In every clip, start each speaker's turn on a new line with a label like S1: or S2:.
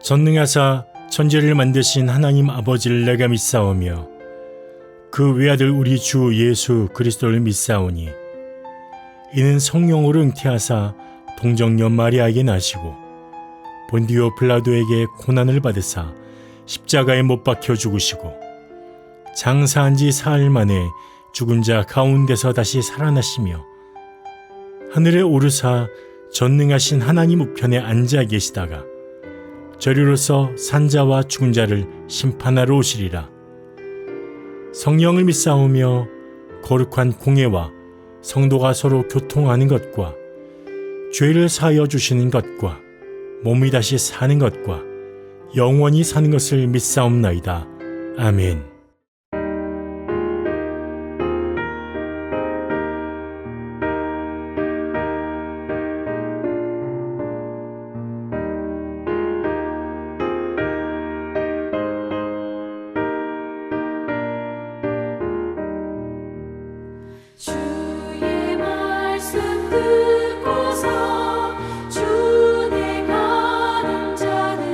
S1: 전능하사 천지를 만드신 하나님 아버지를 내가 믿사오며 그 외아들 우리 주 예수 그리스도를 믿사오니 이는 성령으로 잉태하사 동정녀 마리아에게 나시고 본디오 빌라도에게 고난을 받으사 십자가에 못 박혀 죽으시고 장사한 지 사흘 만에 죽은 자 가운데서 다시 살아나시며 하늘에 오르사 전능하신 하나님 우편에 앉아 계시다가 저리로서 산자와 죽은 자를 심판하러 오시리라. 성령을 믿사오며 거룩한 공예와 성도가 서로 교통하는 것과 죄를 사하여 주시는 것과 몸이 다시 사는 것과 영원히 사는 것을 믿사옵나이다. 아멘.
S2: 주의 말씀 듣고서 주내 가는 자는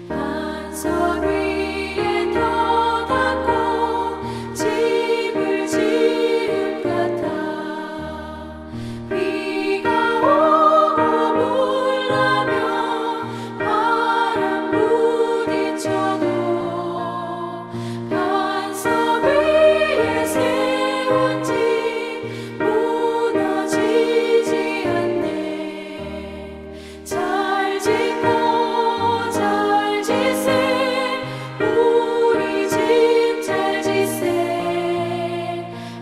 S2: 반석 위에 터닫고 집을 지은 같아 비가 오고 물나며 바람 부딪혀도 반석 위에 세운 집 무너지지 않네. 잘 짓고 잘 지세 우리 집 잘 지세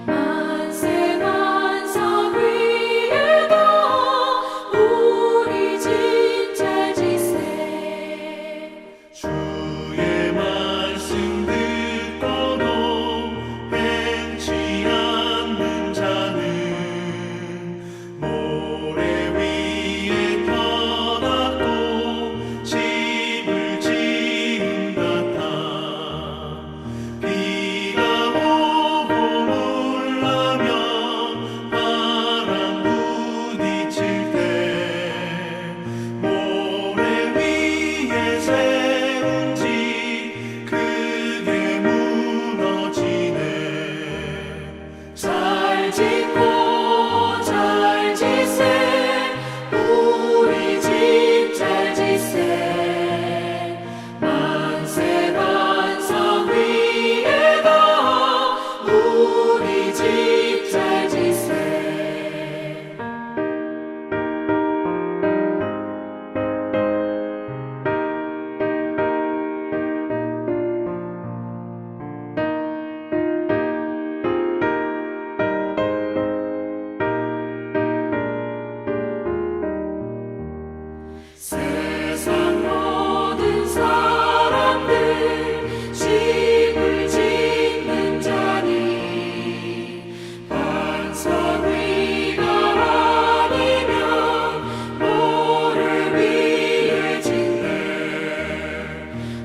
S2: 만세 반석 위에도 우리 집 잘 지세.
S3: 주의 말씀 듣고도 행치 않는 자는 모래 위에 터닫고 집을 지은 같아 비가 오고 물나며 바람 부딪힐 때 모래 위에 세운 집 크게 무너지네.
S2: 잘 짓고 잘 지세 우리 집 잘 지세 만세 반석 위에도 우리 집 잘 지세. 세상 모든 사람들 집을 짓는 자니 반석 위가 아니면 모래 위에 짓네.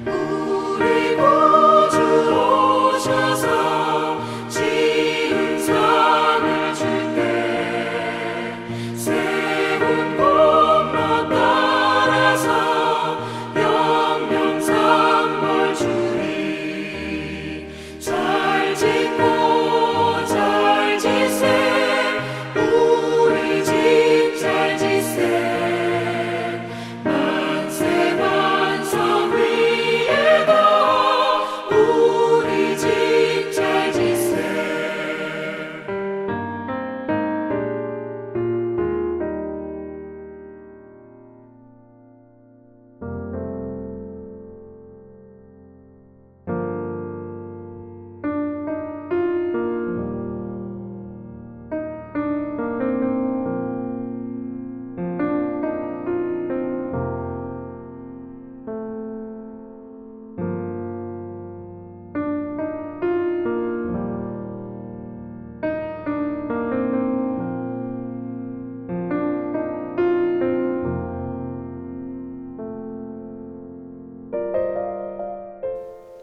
S2: 우리 구주 오셔서 지은 상을 줄 때 세운 공로 따라서 영영삼벌 주리. 잘 짓고 잘 지세 우리 집 잘 지세 만세 반석 위에도 우리 집 잘 지세.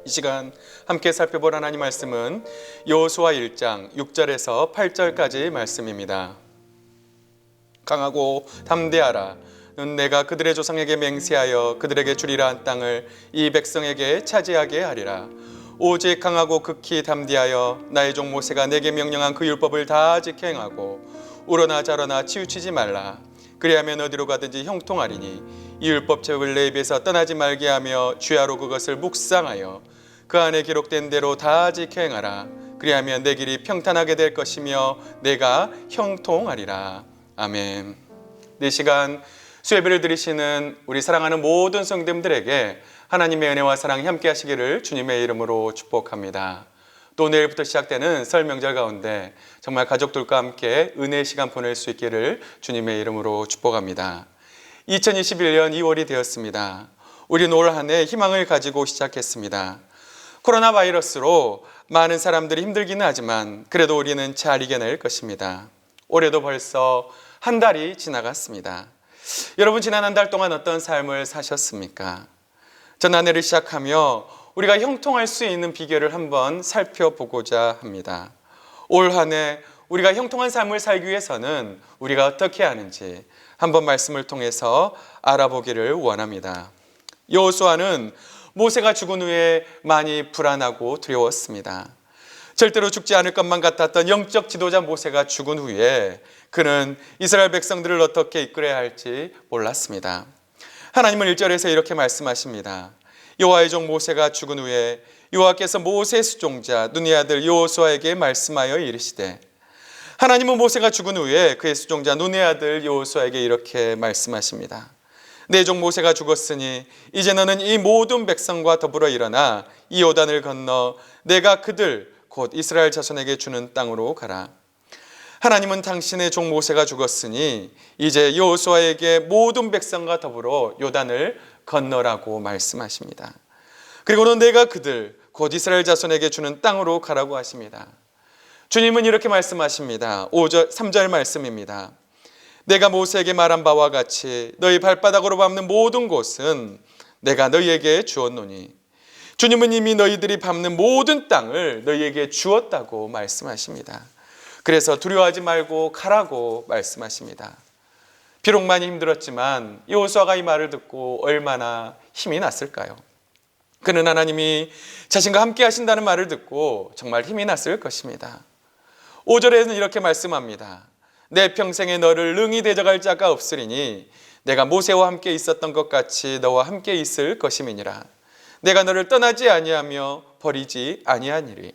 S4: 이 시간 함께 살펴볼 하나님 말씀은 여호수아 1장 6절에서 8절까지 말씀입니다. 강하고 담대하라. 내가 그들의 조상에게 맹세하여 그들에게 주리라 한 땅을 이 백성에게 차지하게 하리라. 오직 강하고 극히 담대하여 나의 종 모세가 내게 명령한 그 율법을 다 지켜 행하고 우러나 저러나 치우치지 말라. 그리하면 어디로 가든지 형통하리니 이 율법책을 내 입에서 떠나지 말게 하며 주야로 그것을 묵상하여 그 안에 기록된 대로 다 지켜 행하라. 그리하면 내 길이 평탄하게 될 것이며 내가 형통하리라. 아멘. 이 시간 수예배를 드리시는 우리 사랑하는 모든 성도님들에게 하나님의 은혜와 사랑이 함께 하시기를 주님의 이름으로 축복합니다. 또 내일부터 시작되는 설 명절 가운데 정말 가족들과 함께 은혜의 시간 보낼 수 있기를 주님의 이름으로 축복합니다. 2021년 2월이 되었습니다. 우리는 올 한 해 희망을 가지고 시작했습니다. 코로나 바이러스로 많은 사람들이 힘들기는 하지만 그래도 우리는 잘 이겨낼 것입니다. 올해도 벌써 한 달이 지나갔습니다. 여러분, 지난 한 달 동안 어떤 삶을 사셨습니까? 전 한 해를 시작하며 우리가 형통할 수 있는 비결을 한번 살펴보고자 합니다. 올 한 해 우리가 형통한 삶을 살기 위해서는 우리가 어떻게 하는지 한번 말씀을 통해서 알아보기를 원합니다. 여호수아는 모세가 죽은 후에 많이 불안하고 두려웠습니다. 절대로 죽지 않을 것만 같았던 영적 지도자 모세가 죽은 후에 그는 이스라엘 백성들을 어떻게 이끌어야 할지 몰랐습니다. 하나님은 1절에서 이렇게 말씀하십니다. 여호와의 종 모세가 죽은 후에 여호와께서 모세의 수종자 눈의 아들 여호수아에게 말씀하여 이르시되, 하나님은 모세가 죽은 후에 그의 수종자 눈의 아들 여호수아에게 이렇게 말씀하십니다. 내 종 모세가 죽었으니 이제 너는 이 모든 백성과 더불어 일어나 이 요단을 건너 내가 그들 곧 이스라엘 자손에게 주는 땅으로 가라. 하나님은 당신의 종 모세가 죽었으니 이제 여호수아에게 모든 백성과 더불어 요단을 건너라고 말씀하십니다. 그리고는 내가 그들 곧 이스라엘 자손에게 주는 땅으로 가라고 하십니다. 주님은 이렇게 말씀하십니다. 3절 말씀입니다. 내가 모세에게 말한 바와 같이 너희 발바닥으로 밟는 모든 곳은 내가 너희에게 주었노니, 주님은 이미 너희들이 밟는 모든 땅을 너희에게 주었다고 말씀하십니다. 그래서 두려워하지 말고 가라고 말씀하십니다. 비록 많이 힘들었지만 여호수아가 이 말을 듣고 얼마나 힘이 났을까요? 그는 하나님이 자신과 함께 하신다는 말을 듣고 정말 힘이 났을 것입니다. 5절에는 이렇게 말씀합니다. 내 평생에 너를 능히 대적할 자가 없으리니 내가 모세와 함께 있었던 것 같이 너와 함께 있을 것임이니라. 내가 너를 떠나지 아니하며 버리지 아니하니리.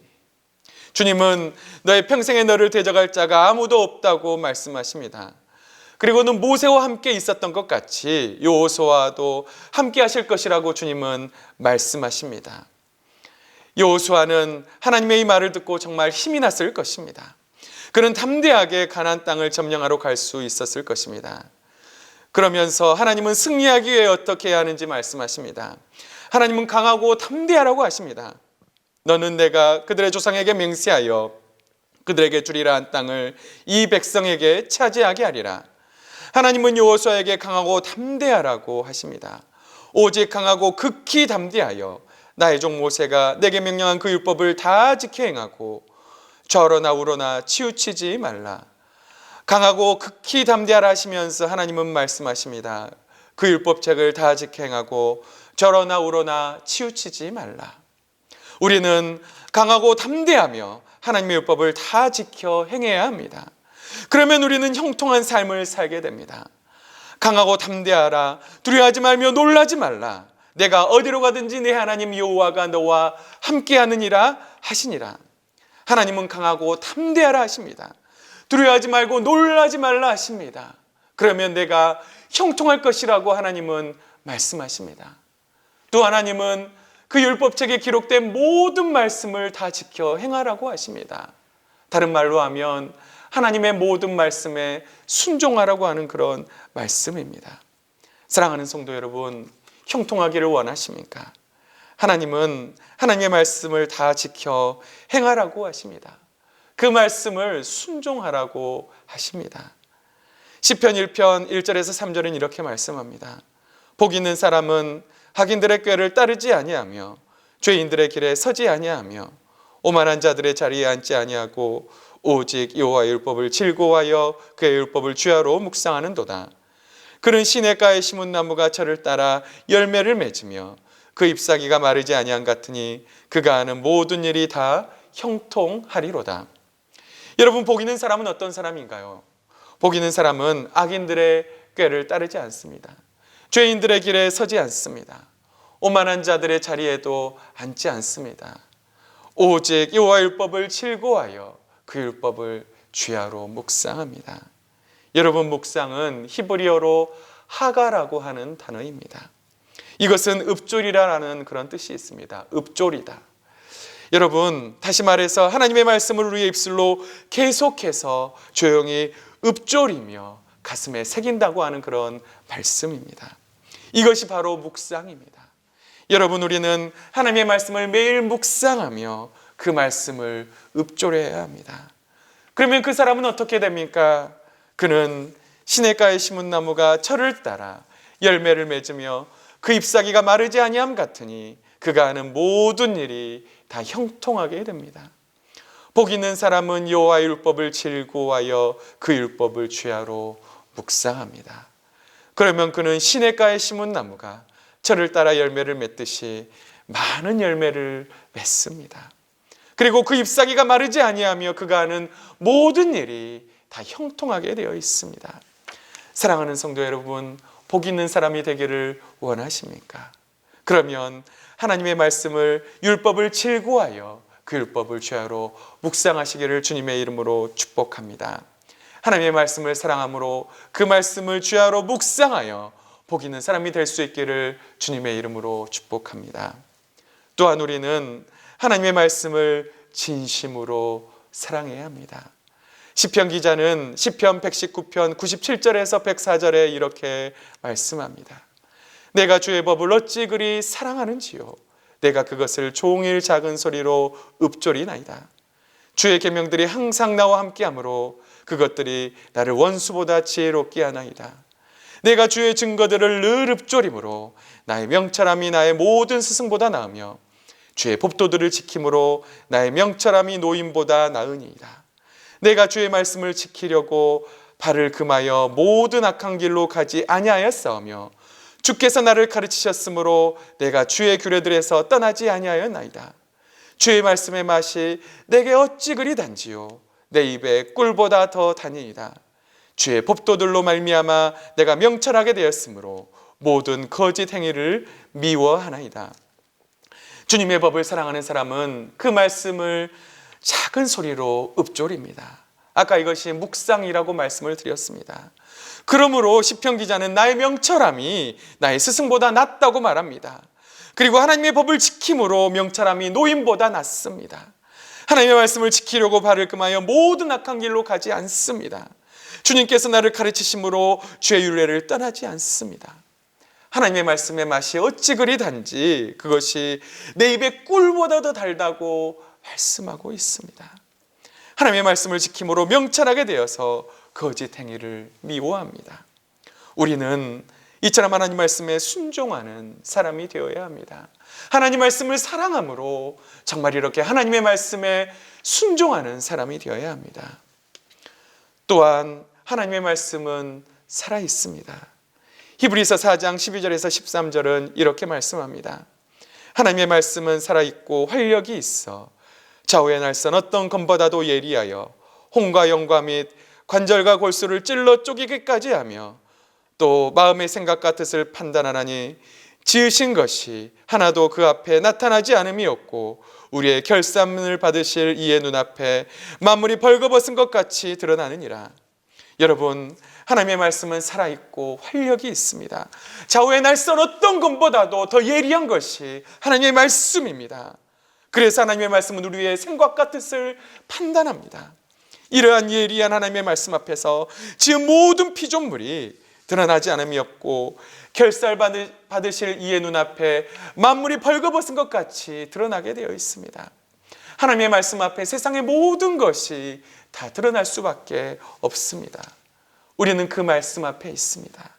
S4: 주님은 너의 평생에 너를 대적할 자가 아무도 없다고 말씀하십니다. 그리고는 모세와 함께 있었던 것 같이 여호수아도 함께 하실 것이라고 주님은 말씀하십니다. 여호수아는 하나님의 이 말을 듣고 정말 힘이 났을 것입니다. 그는 담대하게 가나안 땅을 점령하러 갈 수 있었을 것입니다. 그러면서 하나님은 승리하기 위해 어떻게 해야 하는지 말씀하십니다. 하나님은 강하고 담대하라고 하십니다. 너는 내가 그들의 조상에게 맹세하여 그들에게 주리라 한 땅을 이 백성에게 차지하게 하리라. 하나님은 여호수아에게 강하고 담대하라고 하십니다. 오직 강하고 극히 담대하여 나의 종 모세가 내게 명령한 그 율법을 다 지켜 행하고 저러나 우러나 치우치지 말라. 강하고 극히 담대하라 하시면서 하나님은 말씀하십니다. 그 율법책을 다 지켜 행하고 저러나 우러나 치우치지 말라. 우리는 강하고 담대하며 하나님의 율법을 다 지켜 행해야 합니다. 그러면 우리는 형통한 삶을 살게 됩니다. 강하고 담대하라. 두려워하지 말며 놀라지 말라. 내가 어디로 가든지 내 하나님 여호와가 너와 함께하느니라 하시니라. 하나님은 강하고 담대하라 하십니다. 두려워하지 말고 놀라지 말라 하십니다. 그러면 내가 형통할 것이라고 하나님은 말씀하십니다. 또 하나님은 그 율법책에 기록된 모든 말씀을 다 지켜 행하라고 하십니다. 다른 말로 하면 하나님의 모든 말씀에 순종하라고 하는 그런 말씀입니다. 사랑하는 성도 여러분, 형통하기를 원하십니까? 하나님은 하나님의 말씀을 다 지켜 행하라고 하십니다. 그 말씀을 순종하라고 하십니다. 시편 1편 1절에서 3절은 이렇게 말씀합니다. 복 있는 사람은 악인들의 꾀를 따르지 아니하며 죄인들의 길에 서지 아니하며 오만한 자들의 자리에 앉지 아니하고 오직 여호와의 율법을 즐거워하여 그의 율법을 주야로 묵상하는도다. 그는 시냇가에 심은 나무가 저를 따라 열매를 맺으며 그 잎사귀가 마르지 아니한 같으니 그가 하는 모든 일이 다 형통하리로다. 여러분, 복 있는 사람은 어떤 사람인가요? 복 있는 사람은 악인들의 꾀를 따르지 않습니다. 죄인들의 길에 서지 않습니다. 오만한 자들의 자리에도 앉지 않습니다. 오직 여호와의 율법을 즐거워하여 그 율법을 주야로 묵상합니다. 여러분, 묵상은 히브리어로 하가라고 하는 단어입니다. 이것은 읍조리라는 그런 뜻이 있습니다. 읍조리다. 여러분, 다시 말해서 하나님의 말씀을 우리의 입술로 계속해서 조용히 읍조리며 가슴에 새긴다고 하는 그런 말씀입니다. 이것이 바로 묵상입니다. 여러분, 우리는 하나님의 말씀을 매일 묵상하며 그 말씀을 읍조려야 합니다. 그러면 그 사람은 어떻게 됩니까? 그는 시냇가에 심은 나무가 철을 따라 열매를 맺으며 그 잎사귀가 마르지 아니함 같으니 그가 하는 모든 일이 다 형통하게 됩니다. 복 있는 사람은 여호와의 율법을 즐거워하여 그 율법을 주야로 묵상합니다. 그러면 그는 시냇가에 심은 나무가 철을 따라 열매를 맺듯이 많은 열매를 맺습니다. 그리고 그 잎사귀가 마르지 아니하며 그가 하는 모든 일이 다 형통하게 되어 있습니다. 사랑하는 성도 여러분, 복 있는 사람이 되기를 원하십니까? 그러면 하나님의 말씀을 율법을 즐거워하여 그 율법을 주야로 묵상하시기를 주님의 이름으로 축복합니다. 하나님의 말씀을 사랑함으로 그 말씀을 주야로 묵상하여 복 있는 사람이 될 수 있기를 주님의 이름으로 축복합니다. 또한 우리는 하나님의 말씀을 진심으로 사랑해야 합니다. 시편 기자는 시편 119편 97절에서 104절에 이렇게 말씀합니다. 내가 주의 법을 어찌 그리 사랑하는지요. 내가 그것을 종일 작은 소리로 읊조리나이다. 주의 계명들이 항상 나와 함께하므로 그것들이 나를 원수보다 지혜롭게 하나이다. 내가 주의 증거들을 늘 읊조림으로 나의 명철함이 나의 모든 스승보다 나으며 주의 법도들을 지킴으로 나의 명철함이 노임보다 나으니이다. 내가 주의 말씀을 지키려고 발을 금하여 모든 악한 길로 가지 아니하였사오며 주께서 나를 가르치셨으므로 내가 주의 규례들에서 떠나지 아니하였나이다. 주의 말씀의 맛이 내게 어찌 그리 단지요. 내 입에 꿀보다 더 단이이다. 주의 법도들로 말미암아 내가 명철하게 되었으므로 모든 거짓 행위를 미워하나이다. 주님의 법을 사랑하는 사람은 그 말씀을 작은 소리로 읊조립니다. 아까 이것이 묵상이라고 말씀을 드렸습니다. 그러므로 시편 기자는 나의 명철함이 나의 스승보다 낫다고 말합니다. 그리고 하나님의 법을 지킴으로 명철함이 노임보다 낫습니다. 하나님의 말씀을 지키려고 발을 금하여 모든 악한 길로 가지 않습니다. 주님께서 나를 가르치심으로 주의 율례를 떠나지 않습니다. 하나님의 말씀의 맛이 어찌 그리 단지 그것이 내 입에 꿀보다 더 달다고 말씀하고 있습니다. 하나님의 말씀을 지킴으로 명철하게 되어서 거짓 행위를 미워합니다. 우리는 이처럼 하나님 말씀에 순종하는 사람이 되어야 합니다. 하나님 말씀을 사랑함으로 정말 이렇게 하나님의 말씀에 순종하는 사람이 되어야 합니다. 또한 하나님의 말씀은 살아 있습니다. 히브리서 4장 12절에서 13절은 이렇게 말씀합니다. 하나님의 말씀은 살아있고 활력이 있어 좌우의 날선 어떤 검보다도 예리하여 홍과 영과 및 관절과 골수를 찔러 쪼개기까지 하며 또 마음의 생각과 뜻을 판단하나니 지으신 것이 하나도 그 앞에 나타나지 않음이 없고 우리의 결산을 받으실 이의 눈앞에 만물이 벌거벗은 것 같이 드러나느니라. 여러분, 하나님의 말씀은 살아있고 활력이 있습니다. 좌우의 날선 어떤 것보다도 더 예리한 것이 하나님의 말씀입니다. 그래서 하나님의 말씀은 우리의 생각과 뜻을 판단합니다. 이러한 예리한 하나님의 말씀 앞에서 지은 모든 피조물이 드러나지 않음이 없고 결살 받으실 이의 눈앞에 만물이 벌거벗은 것 같이 드러나게 되어 있습니다. 하나님의 말씀 앞에 세상의 모든 것이 다 드러날 수밖에 없습니다. 우리는 그 말씀 앞에 있습니다.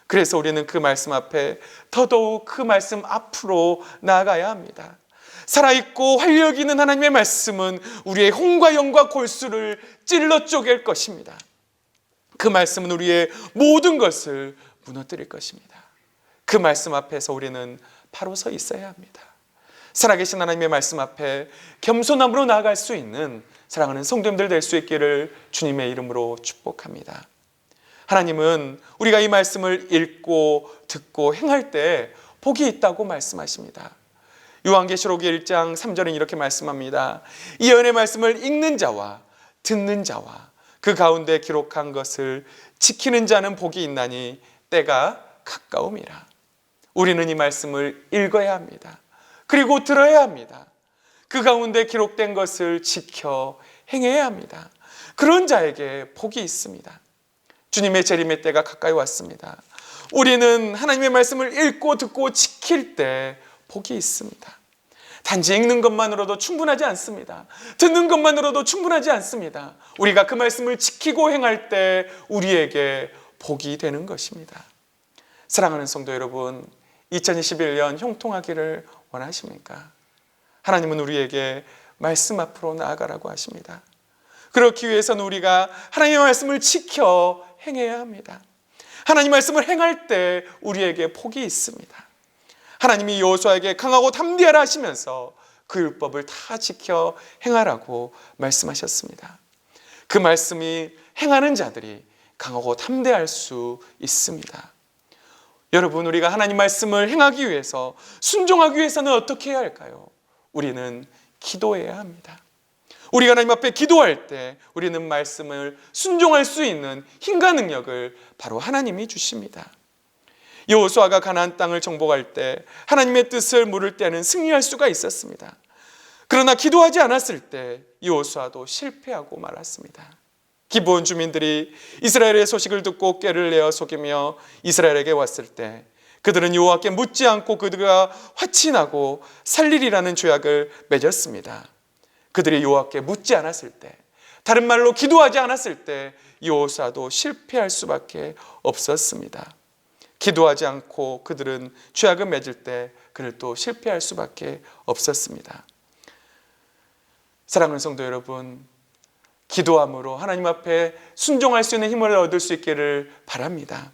S4: 그래서 우리는 그 말씀 앞에 더더욱 그 말씀 앞으로 나아가야 합니다. 살아있고 활력 있는 하나님의 말씀은 우리의 홍과 영과 골수를 찔러 쪼갤 것입니다. 그 말씀은 우리의 모든 것을 무너뜨릴 것입니다. 그 말씀 앞에서 우리는 바로 서 있어야 합니다. 살아계신 하나님의 말씀 앞에 겸손함으로 나아갈 수 있는 사랑하는 성도님들 될 수 있기를 주님의 이름으로 축복합니다. 하나님은 우리가 이 말씀을 읽고 듣고 행할 때 복이 있다고 말씀하십니다. 요한계시록 1장 3절은 이렇게 말씀합니다. 이 예언의 말씀을 읽는 자와 듣는 자와 그 가운데 기록한 것을 지키는 자는 복이 있나니 때가 가까움이라. 우리는 이 말씀을 읽어야 합니다. 그리고 들어야 합니다. 그 가운데 기록된 것을 지켜 행해야 합니다. 그런 자에게 복이 있습니다. 주님의 재림의 때가 가까이 왔습니다. 우리는 하나님의 말씀을 읽고 듣고 지킬 때 복이 있습니다. 단지 읽는 것만으로도 충분하지 않습니다. 듣는 것만으로도 충분하지 않습니다. 우리가 그 말씀을 지키고 행할 때 우리에게 복이 되는 것입니다. 사랑하는 성도 여러분, 2021년 형통하기를 원하십니까? 하나님은 우리에게 말씀 앞으로 나아가라고 하십니다. 그렇기 위해서는 우리가 하나님의 말씀을 지켜 행해야 합니다. 하나님 말씀을 행할 때 우리에게 복이 있습니다. 하나님이 여호수아에게 강하고 담대하라 하시면서 그 율법을 다 지켜 행하라고 말씀하셨습니다. 그 말씀이 행하는 자들이 강하고 담대할 수 있습니다. 여러분, 우리가 하나님 말씀을 행하기 위해서, 순종하기 위해서는 어떻게 해야 할까요? 우리는 기도해야 합니다. 우리가 하나님 앞에 기도할 때 우리는 말씀을 순종할 수 있는 힘과 능력을 바로 하나님이 주십니다. 여호수아가 가나안 땅을 정복할 때 하나님의 뜻을 물을 때는 승리할 수가 있었습니다. 그러나 기도하지 않았을 때 여호수아도 실패하고 말았습니다. 기브온 주민들이 이스라엘의 소식을 듣고 꾀를 내어 속이며 이스라엘에게 왔을 때 그들은 여호와께 묻지 않고 그들과 화친하고 살리리라는 조약을 맺었습니다. 그들이 여호와께 묻지 않았을 때, 다른 말로 기도하지 않았을 때 여호수아도 실패할 수밖에 없었습니다. 기도하지 않고 그들은 죄악을 맺을 때 그를 또 실패할 수밖에 없었습니다. 사랑하는 성도 여러분, 기도함으로 하나님 앞에 순종할 수 있는 힘을 얻을 수 있기를 바랍니다.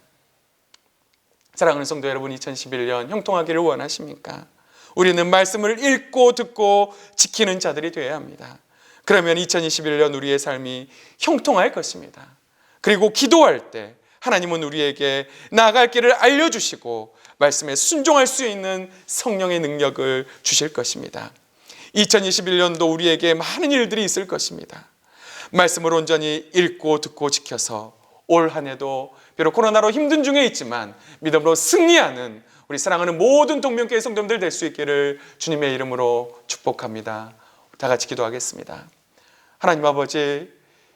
S4: 사랑하는 성도 여러분, 2011년 형통하기를 원하십니까? 우리는 말씀을 읽고 듣고 지키는 자들이 되어야 합니다. 그러면 2021년 우리의 삶이 형통할 것입니다. 그리고 기도할 때 하나님은 우리에게 나아갈 길을 알려주시고 말씀에 순종할 수 있는 성령의 능력을 주실 것입니다. 2021년도 우리에게 많은 일들이 있을 것입니다. 말씀을 온전히 읽고 듣고 지켜서 올 한 해도 비록 코로나로 힘든 중에 있지만 믿음으로 승리하는 우리 사랑하는 모든 동명교회 성도님들 될 수 있기를 주님의 이름으로 축복합니다. 다 같이 기도하겠습니다. 하나님 아버지,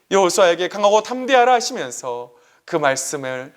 S4: 여호수아에게 강하고 담대하라 하시면서 그 말씀을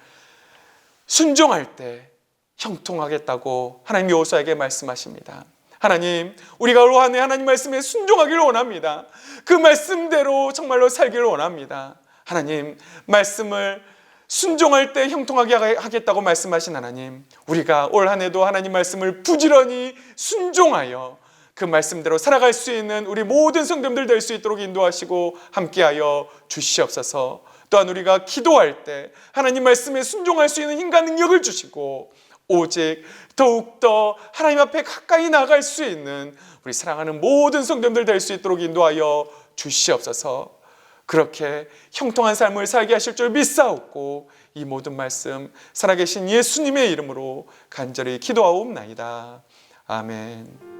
S4: 순종할 때 형통하겠다고 하나님 여호수아에게 말씀하십니다. 하나님, 우리가 올 한 해 하나님 말씀에 순종하기를 원합니다. 그 말씀대로 정말로 살기를 원합니다. 하나님, 말씀을 순종할 때 형통하게 하겠다고 말씀하신 하나님, 우리가 올 한 해도 하나님 말씀을 부지런히 순종하여 그 말씀대로 살아갈 수 있는 우리 모든 성도님들 될 수 있도록 인도하시고 함께하여 주시옵소서. 또한 우리가 기도할 때 하나님 말씀에 순종할 수 있는 힘과 능력을 주시고 오직 더욱더 하나님 앞에 가까이 나갈 수 있는 우리 사랑하는 모든 성도님들 될 수 있도록 인도하여 주시옵소서. 그렇게 형통한 삶을 살게 하실 줄 믿사옵고 이 모든 말씀 살아계신 예수님의 이름으로 간절히 기도하옵나이다. 아멘.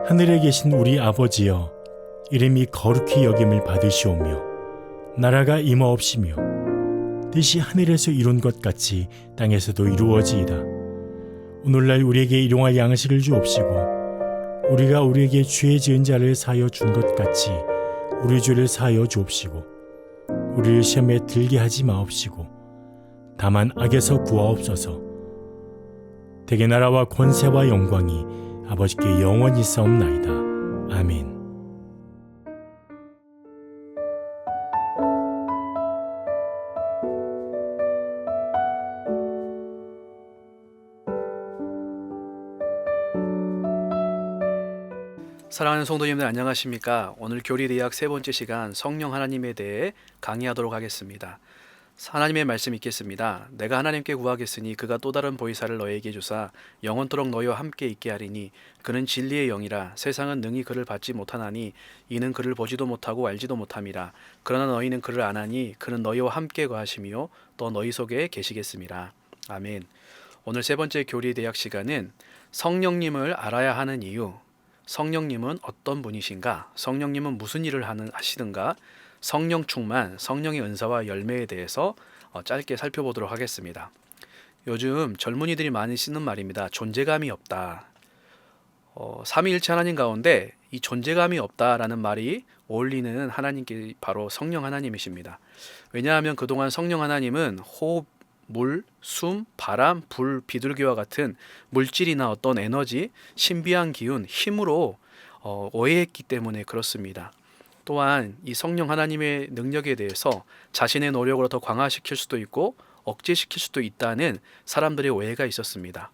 S1: 하늘에 계신 우리 아버지여, 이름이 거룩히 여김을 받으시오며 나라가 임하옵시며 뜻이 하늘에서 이룬 것 같이 땅에서도 이루어지이다. 오늘날 우리에게 일용할 양식을 주옵시고 우리가 우리에게 죄 지은 자를 사하여 준 것 같이 우리 죄를 사하여 주옵시고 우리를 시험에 들게 하지 마옵시고 다만 악에서 구하옵소서. 대개 나라와 권세와 영광이 아버지께 영원히 있사옵나이다. 아멘.
S5: 사랑하는 성도님들 안녕하십니까? 오늘 교리대학 세 번째 시간 성령 하나님에 대해 강의하도록 하겠습니다. 하나님의 말씀 읽겠습니다. 내가 하나님께 구하겠으니 그가 또 다른 보이사를 너에게 주사 영원토록 너희와 함께 있게 하리니 그는 진리의 영이라. 세상은 능히 그를 받지 못하나니 이는 그를 보지도 못하고 알지도 못함이라. 그러나 너희는 그를 아나니 그는 너희와 함께 거하시며 또 너희 속에 계시겠음이라. 아멘. 오늘 세 번째 교리대학 시간은 성령님을 알아야 하는 이유, 성령님은 어떤 분이신가? 성령님은 무슨 일을 하시는가? 성령 충만, 성령의 은사와 열매에 대해서 짧게 살펴보도록 하겠습니다. 요즘 젊은이들이 많이 쓰는 말입니다. 존재감이 없다. 삼위일체 하나님 가운데 이 존재감이 없다라는 말이 어울리는 하나님께 바로 성령 하나님이십니다. 왜냐하면 그동안 성령 하나님은 호흡, 물, 숨, 바람, 불, 비둘기와 같은 물질이나 어떤 에너지, 신비한 기운, 힘으로 오해했기 때문에 그렇습니다. 또한 이 성령 하나님의 능력에 대해서 자신의 노력으로 더 강화시킬 수도 있고 억제시킬 수도 있다는 사람들의 오해가 있었습니다.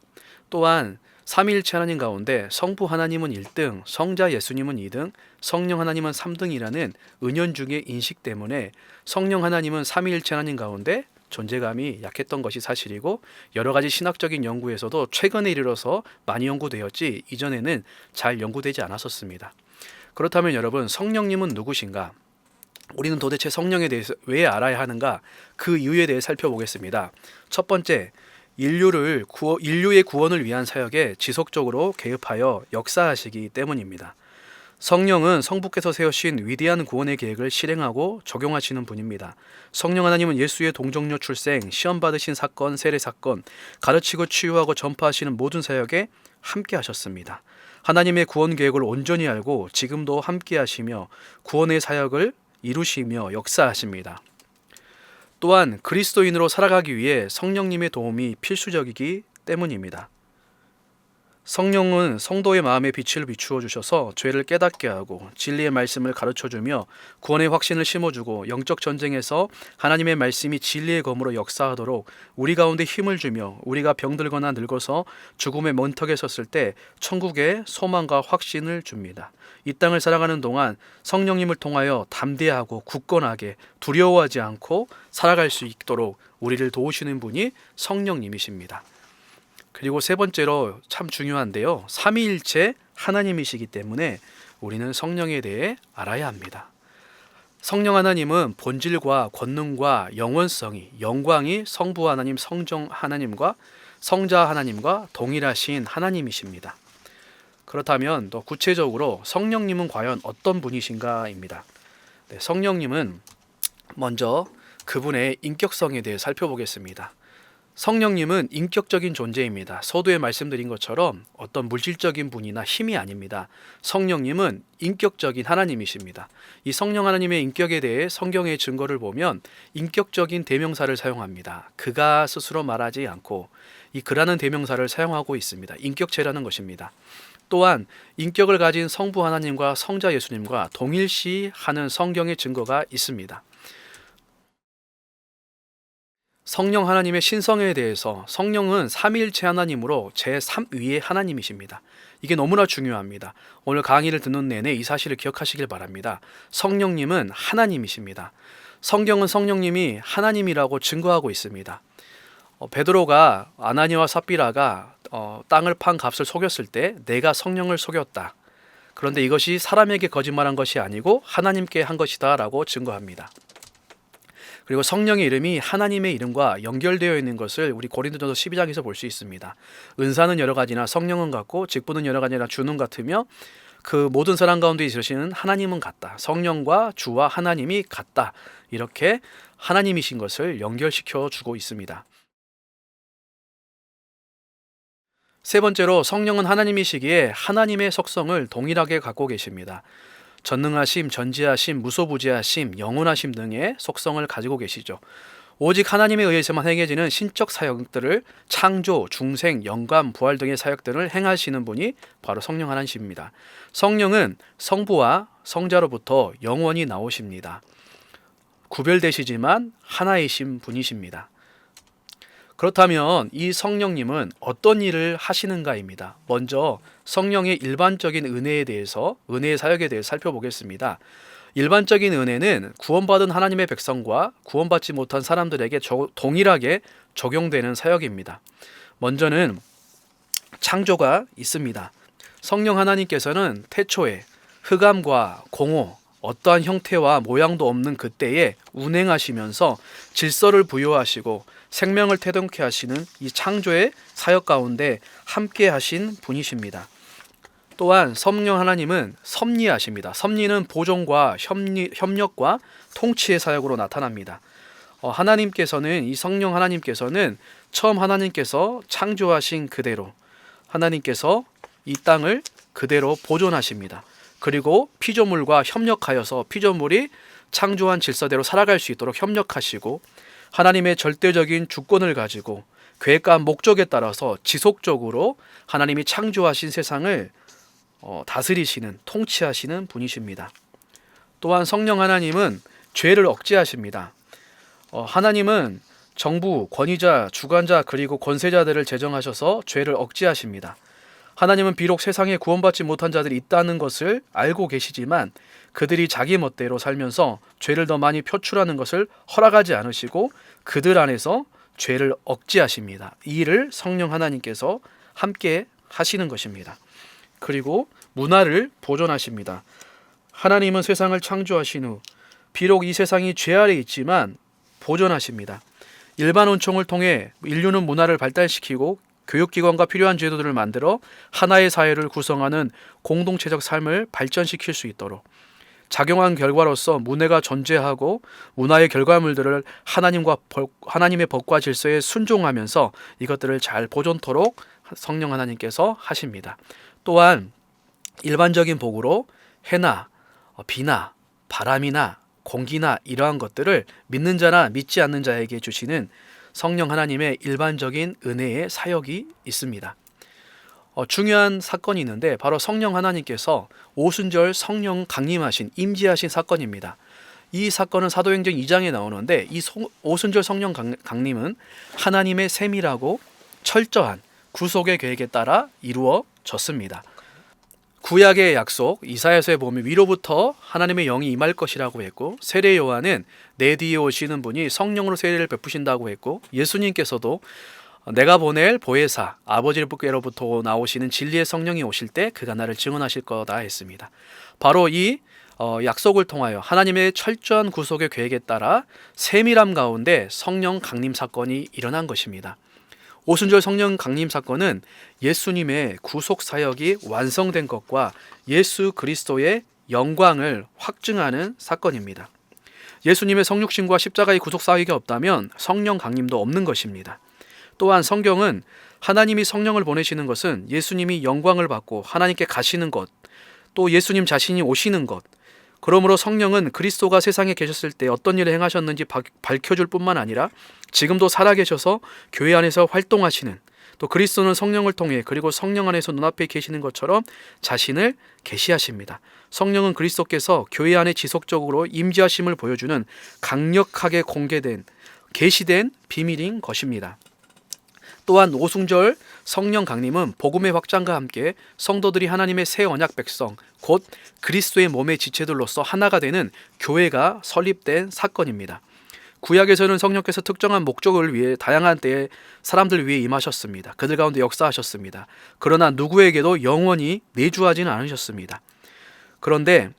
S5: 또한 삼위일체 하나님 가운데 성부 하나님은 1등, 성자 예수님은 2등, 성령 하나님은 3등이라는 은연중의 인식 때문에 성령 하나님은 삼위일체 하나님 가운데 존재감이 약했던 것이 사실이고 여러 가지 신학적인 연구에서도 최근에 이르러서 많이 연구되었지 이전에는 잘 연구되지 않았었습니다. 그렇다면 여러분, 성령님은 누구신가? 우리는 도대체 성령에 대해서 왜 알아야 하는가? 그 이유에 대해 살펴보겠습니다. 첫 번째, 인류의 구원을 위한 사역에 지속적으로 개입하여 역사하시기 때문입니다. 성령은 성부께서 세우신 위대한 구원의 계획을 실행하고 적용하시는 분입니다. 성령 하나님은 예수의 동정녀 출생, 시험 받으신 사건, 세례 사건, 가르치고 치유하고 전파하시는 모든 사역에 함께 하셨습니다. 하나님의 구원 계획을 온전히 알고 지금도 함께 하시며 구원의 사역을 이루시며 역사하십니다. 또한 그리스도인으로 살아가기 위해 성령님의 도움이 필수적이기 때문입니다. 성령은 성도의 마음에 빛을 비추어 주셔서 죄를 깨닫게 하고 진리의 말씀을 가르쳐주며 구원의 확신을 심어주고 영적 전쟁에서 하나님의 말씀이 진리의 검으로 역사하도록 우리 가운데 힘을 주며 우리가 병들거나 늙어서 죽음의 문턱에 섰을 때 천국의 소망과 확신을 줍니다. 이 땅을 살아가는 동안 성령님을 통하여 담대하고 굳건하게 두려워하지 않고 살아갈 수 있도록 우리를 도우시는 분이 성령님이십니다. 그리고 세 번째로 참 중요한데요. 삼위일체 하나님이시기 때문에 우리는 성령에 대해 알아야 합니다. 성령 하나님은 본질과 권능과 영원성이, 영광이 성부 하나님, 성정 하나님과 성자 하나님과 동일하신 하나님이십니다. 그렇다면 또 구체적으로 성령님은 과연 어떤 분이신가입니다. 성령님은 먼저 그분의 인격성에 대해 살펴보겠습니다. 성령님은 인격적인 존재입니다. 서두에 말씀드린 것처럼 어떤 물질적인 분이나 힘이 아닙니다. 성령님은 인격적인 하나님이십니다. 이 성령 하나님의 인격에 대해 성경의 증거를 보면 인격적인 대명사를 사용합니다. 그가 스스로 말하지 않고 이 그라는 대명사를 사용하고 있습니다. 인격체라는 것입니다. 또한 인격을 가진 성부 하나님과 성자 예수님과 동일시하는 성경의 증거가 있습니다. 성령 하나님의 신성에 대해서 성령은 삼위일체 하나님으로 제3위의 하나님이십니다. 이게 너무나 중요합니다. 오늘 강의를 듣는 내내 이 사실을 기억하시길 바랍니다. 성령님은 하나님이십니다. 성경은 성령님이 하나님이라고 증거하고 있습니다. 베드로가 아나니와 삽비라가 땅을 판 값을 속였을 때 내가 성령을 속였다. 그런데 이것이 사람에게 거짓말한 것이 아니고 하나님께 한 것이다 라고 증거합니다. 그리고 성령의 이름이 하나님의 이름과 연결되어 있는 것을 우리 고린도전서 12장에서 볼 수 있습니다. 은사는 여러 가지나 성령은 같고 직분은 여러 가지나 주는 같으며 그 모든 사람 가운데 있으시는 하나님은 같다. 성령과 주와 하나님이 같다. 이렇게 하나님이신 것을 연결시켜 주고 있습니다. 세 번째로 성령은 하나님이시기에 하나님의 속성을 동일하게 갖고 계십니다. 전능하심, 전지하심, 무소부지하심, 영원하심 등의 속성을 가지고 계시죠. 오직 하나님에 의해서만 행해지는 신적 사역들을 창조, 중생, 영감, 부활 등의 사역들을 행하시는 분이 바로 성령 하나님이십니다. 성령은 성부와 성자로부터 영원히 나오십니다. 구별되시지만 하나이신 분이십니다. 그렇다면 이 성령님은 어떤 일을 하시는가입니다. 먼저 성령의 일반적인 은혜에 대해서, 은혜의 사역에 대해서 살펴보겠습니다. 일반적인 은혜는 구원받은 하나님의 백성과 구원받지 못한 사람들에게 동일하게 적용되는 사역입니다. 먼저는 창조가 있습니다. 성령 하나님께서는 태초에 흑암과 공허, 어떠한 형태와 모양도 없는 그때에 운행하시면서 질서를 부여하시고 생명을 태동케 하시는 이 창조의 사역 가운데 함께 하신 분이십니다. 또한 성령 하나님은 섭리하십니다. 섭리는 보존과 협력과 통치의 사역으로 나타납니다. 하나님께서는, 이 성령 하나님께서는 처음 하나님께서 창조하신 그대로 하나님께서 이 땅을 그대로 보존하십니다. 그리고 피조물과 협력하여서 피조물이 창조한 질서대로 살아갈 수 있도록 협력하시고 하나님의 절대적인 주권을 가지고 계획과 목적에 따라서 지속적으로 하나님이 창조하신 세상을 다스리시는, 통치하시는 분이십니다. 또한 성령 하나님은 죄를 억제하십니다. 하나님은 정부, 권위자, 주관자 그리고 권세자들을 제정하셔서 죄를 억제하십니다. 하나님은 비록 세상에 구원받지 못한 자들이 있다는 것을 알고 계시지만 그들이 자기 멋대로 살면서 죄를 더 많이 표출하는 것을 허락하지 않으시고 그들 안에서 죄를 억제하십니다. 이 일을 성령 하나님께서 함께 하시는 것입니다. 그리고 문화를 보존하십니다. 하나님은 세상을 창조하신 후 비록 이 세상이 죄 아래 있지만 보존하십니다. 일반 온총을 통해 인류는 문화를 발달시키고 교육기관과 필요한 제도들을 만들어 하나의 사회를 구성하는 공동체적 삶을 발전시킬 수 있도록 작용한 결과로서 문화가 존재하고 문화의 결과물들을 하나님의 법과 질서에 순종하면서 이것들을 잘 보존토록 성령 하나님께서 하십니다. 또한 일반적인 복으로 해나 비나 바람이나 공기나 이러한 것들을 믿는 자나 믿지 않는 자에게 주시는 성령 하나님의 일반적인 은혜의 사역이 있습니다. 중요한 사건이 있는데 바로 성령 하나님께서 오순절 성령 강림하신, 임재하신 사건입니다. 이 사건은 사도행전 2장에 나오는데 이 오순절 성령 강림은 하나님의 세밀하고 철저한 구속의 계획에 따라 이루어졌습니다. 구약의 약속, 이사야서에 보면 위로부터 하나님의 영이 임할 것이라고 했고 세례 요한은 내 뒤에 오시는 분이 성령으로 세례를 베푸신다고 했고 예수님께서도 내가 보낼 보혜사, 아버지께로부터 나오시는 진리의 성령이 오실 때 그가 나를 증언하실 거다 했습니다. 바로 이 약속을 통하여 하나님의 철저한 구속의 계획에 따라 세밀함 가운데 성령 강림 사건이 일어난 것입니다. 오순절 성령 강림 사건은 예수님의 구속 사역이 완성된 것과 예수 그리스도의 영광을 확증하는 사건입니다. 예수님의 성육신과 십자가의 구속 사역이 없다면 성령 강림도 없는 것입니다. 또한 성경은 하나님이 성령을 보내시는 것은 예수님이 영광을 받고 하나님께 가시는 것, 또 예수님 자신이 오시는 것, 그러므로 성령은 그리스도가 세상에 계셨을 때 어떤 일을 행하셨는지 밝혀줄 뿐만 아니라 지금도 살아계셔서 교회 안에서 활동하시는, 또 그리스도는 성령을 통해 그리고 성령 안에서 눈앞에 계시는 것처럼 자신을 계시하십니다. 성령은 그리스도께서 교회 안에 지속적으로 임재하심을 보여주는 강력하게 공개된, 계시된 비밀인 것입니다. 또한 오순절 성령 강림은 복음의 확장과 함께 성도들이 하나님의 새 언약 백성, 곧 그리스도의 몸의 지체들로서 하나가 되는 교회가 설립된 사건입니다. 구약에서는 성령께서 특정한 목적을 위해 다양한 때에 사람들 위해 임하셨습니다. 그들 가운데 역사하셨습니다. 그러나 누구에게도 영원히 내주하지는 않으셨습니다. 그런데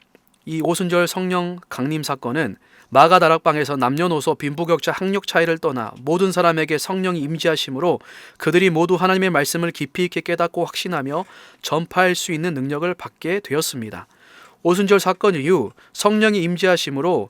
S5: 이 오순절 성령 강림 사건은 마가 다락방에서 남녀노소 빈부격차 학력 차이를 떠나 모든 사람에게 성령이 임재하심으로 그들이 모두 하나님의 말씀을 깊이 있게 깨닫고 확신하며 전파할 수 있는 능력을 받게 되었습니다. 오순절 사건 이후 성령이 임재하심으로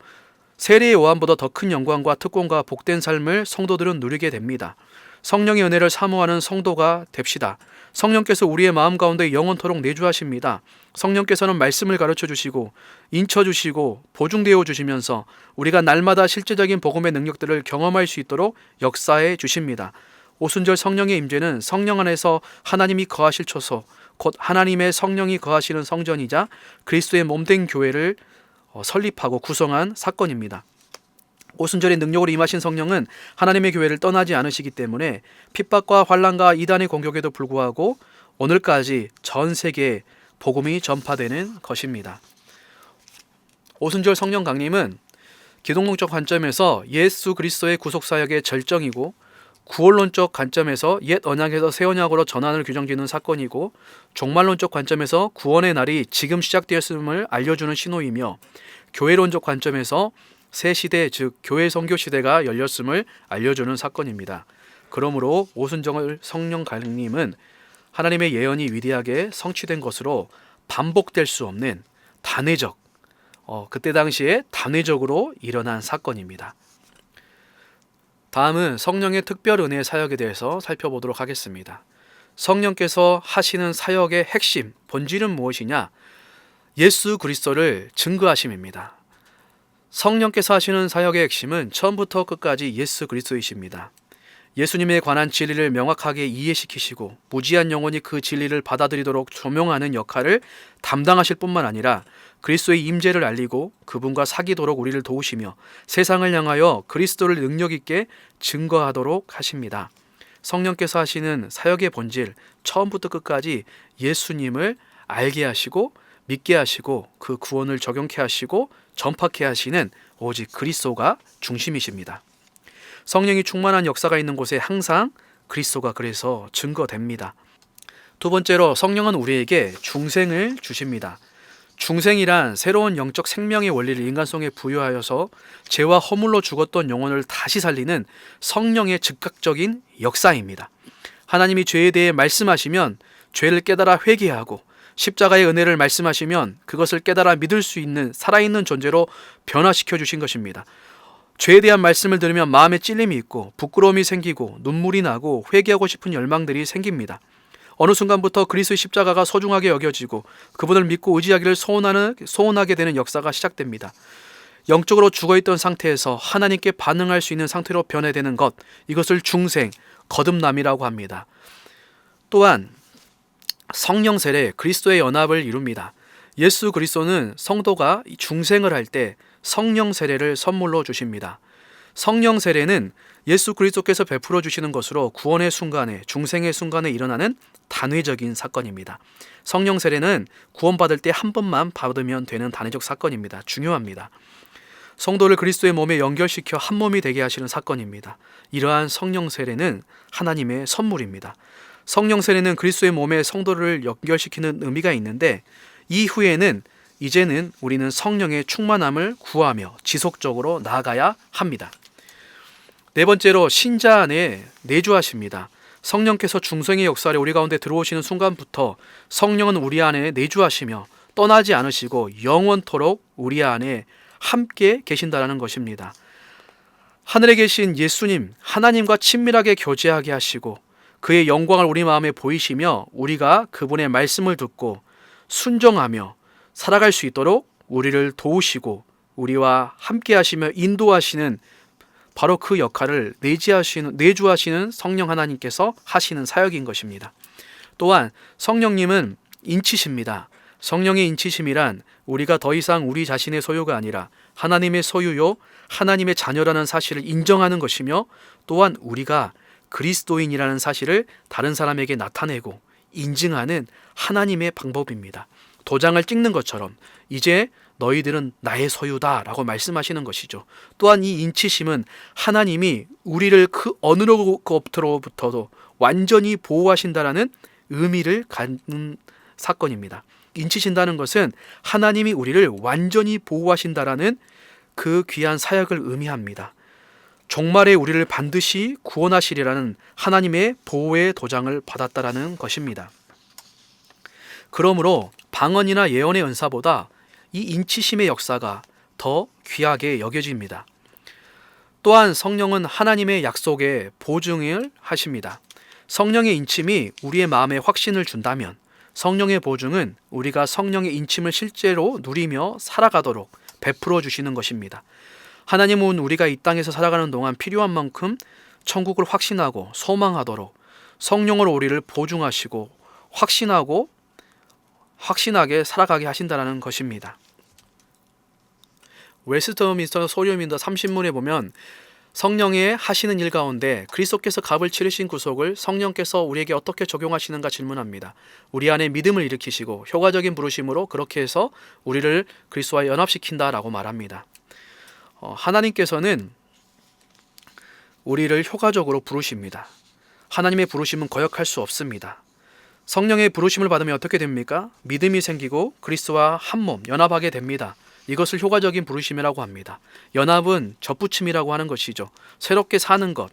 S5: 세례 요한보다 더 큰 영광과 특권과 복된 삶을 성도들은 누리게 됩니다. 성령의 은혜를 사모하는 성도가 됩시다. 성령께서 우리의 마음 가운데 영원토록 내주하십니다. 성령께서는 말씀을 가르쳐 주시고 인쳐 주시고 보증되어 주시면서 우리가 날마다 실제적인 복음의 능력들을 경험할 수 있도록 역사해 주십니다. 오순절 성령의 임재는 성령 안에서 하나님이 거하실 처소, 곧 하나님의 성령이 거하시는 성전이자 그리스도의 몸된 교회를 설립하고 구성한 사건입니다. 오순절의 능력으로 임하신 성령은 하나님의 교회를 떠나지 않으시기 때문에 핍박과 환난과 이단의 공격에도 불구하고 오늘까지 전 세계에 복음이 전파되는 것입니다. 오순절 성령 강림은 기독론적 관점에서 예수 그리스도의 구속사역의 절정이고 구원론적 관점에서 옛 언약에서 새 언약으로 전환을 규정짓는 사건이고 종말론적 관점에서 구원의 날이 지금 시작되었음을 알려주는 신호이며 교회론적 관점에서 새 시대 즉 교회 선교 시대가 열렸음을 알려주는 사건입니다. 그러므로 오순절 성령 강림은 하나님의 예언이 위대하게 성취된 것으로 반복될 수 없는 단회적 그때 당시에 단회적으로 일어난 사건입니다. 다음은 성령의 특별 은혜의 사역에 대해서 살펴보도록 하겠습니다. 성령께서 하시는 사역의 핵심, 본질은 무엇이냐? 예수 그리스도를 증거하심입니다. 성령께서 하시는 사역의 핵심은 처음부터 끝까지 예수 그리스도이십니다. 예수님에 관한 진리를 명확하게 이해시키시고 무지한 영혼이 그 진리를 받아들이도록 조명하는 역할을 담당하실 뿐만 아니라 그리스도의 임재를 알리고 그분과 사귀도록 우리를 도우시며 세상을 향하여 그리스도를 능력 있게 증거하도록 하십니다. 성령께서 하시는 사역의 본질, 처음부터 끝까지 예수님을 알게 하시고 믿게 하시고 그 구원을 적용케 하시고 전파케 하시는 오직 그리스도가 중심이십니다. 성령이 충만한 역사가 있는 곳에 항상 그리스도가 그래서 증거됩니다. 두 번째로 성령은 우리에게 중생을 주십니다. 중생이란 새로운 영적 생명의 원리를 인간성에 부여하여서 죄와 허물로 죽었던 영혼을 다시 살리는 성령의 즉각적인 역사입니다. 하나님이 죄에 대해 말씀하시면 죄를 깨달아 회개하고 십자가의 은혜를 말씀하시면 그것을 깨달아 믿을 수 있는 살아있는 존재로 변화시켜 주신 것입니다. 죄에 대한 말씀을 들으면 마음에 찔림이 있고 부끄러움이 생기고 눈물이 나고 회개하고 싶은 열망들이 생깁니다. 어느 순간부터 그리스도의 십자가가 소중하게 여겨지고 그분을 믿고 의지하기를 소원하게 되는 역사가 시작됩니다. 영적으로 죽어있던 상태에서 하나님께 반응할 수 있는 상태로 변해되는 것, 이것을 중생, 거듭남이라고 합니다. 또한 성령 세례, 그리스도의 연합을 이룹니다. 예수 그리스도는 성도가 중생을 할 때 성령 세례를 선물로 주십니다. 성령 세례는 예수 그리스도께서 베풀어 주시는 것으로 구원의 순간에, 중생의 순간에 일어나는 단회적인 사건입니다. 성령 세례는 구원받을 때 한 번만 받으면 되는 단회적 사건입니다. 중요합니다. 성도를 그리스도의 몸에 연결시켜 한 몸이 되게 하시는 사건입니다. 이러한 성령 세례는 하나님의 선물입니다. 성령 세례는 그리스도의 몸에 성도를 연결시키는 의미가 있는데 이후에는 이제는 우리는 성령의 충만함을 구하며 지속적으로 나아가야 합니다. 네 번째로 신자 안에 내주하십니다. 성령께서 중생의 역사에 우리 가운데 들어오시는 순간부터 성령은 우리 안에 내주하시며 떠나지 않으시고 영원토록 우리 안에 함께 계신다는 것입니다. 하늘에 계신 예수님, 하나님과 친밀하게 교제하게 하시고 그의 영광을 우리 마음에 보이시며 우리가 그분의 말씀을 듣고 순종하며 살아갈 수 있도록 우리를 도우시고 우리와 함께 하시며 인도하시는 바로 그 역할을 내주하시는 성령 하나님께서 하시는 사역인 것입니다. 또한 성령님은 인치십니다. 성령의 인치심이란 우리가 더 이상 우리 자신의 소유가 아니라 하나님의 소유요 하나님의 자녀라는 사실을 인정하는 것이며 또한 우리가 그리스도인이라는 사실을 다른 사람에게 나타내고 인증하는 하나님의 방법입니다. 도장을 찍는 것처럼 이제 너희들은 나의 소유다 라고 말씀하시는 것이죠. 또한 이 인치심은 하나님이 우리를 그 어느 것부터도 완전히 보호하신다라는 의미를 갖는 사건입니다. 인치신다는 것은 하나님이 우리를 완전히 보호하신다라는 그 귀한 사역을 의미합니다. 종말에 우리를 반드시 구원하시리라는 하나님의 보호의 도장을 받았다라는 것입니다. 그러므로 방언이나 예언의 은사보다 이 인치심의 역사가 더 귀하게 여겨집니다. 또한 성령은 하나님의 약속에 보증을 하십니다. 성령의 인침이 우리의 마음에 확신을 준다면 성령의 보증은 우리가 성령의 인침을 실제로 누리며 살아가도록 베풀어 주시는 것입니다. 하나님은 우리가 이 땅에서 살아가는 동안 필요한 만큼 천국을 확신하고 소망하도록 성령으로 우리를 보증하시고 확신하게 살아가게 하신다는 것입니다. 웨스트민스터 소리민더 30문에 보면 성령의 하시는 일 가운데 그리스도께서 값을 치르신 구속을 성령께서 우리에게 어떻게 적용하시는가 질문합니다. 우리 안에 믿음을 일으키시고 효과적인 부르심으로 그렇게 해서 우리를 그리스도와 연합시킨다라고 말합니다. 하나님께서는 우리를 효과적으로 부르십니다. 하나님의 부르심은 거역할 수 없습니다. 성령의 부르심을 받으면 어떻게 됩니까? 믿음이 생기고 그리스도와 한몸 연합하게 됩니다. 이것을 효과적인 부르심이라고 합니다. 연합은 접붙임이라고 하는 것이죠. 새롭게 사는 것.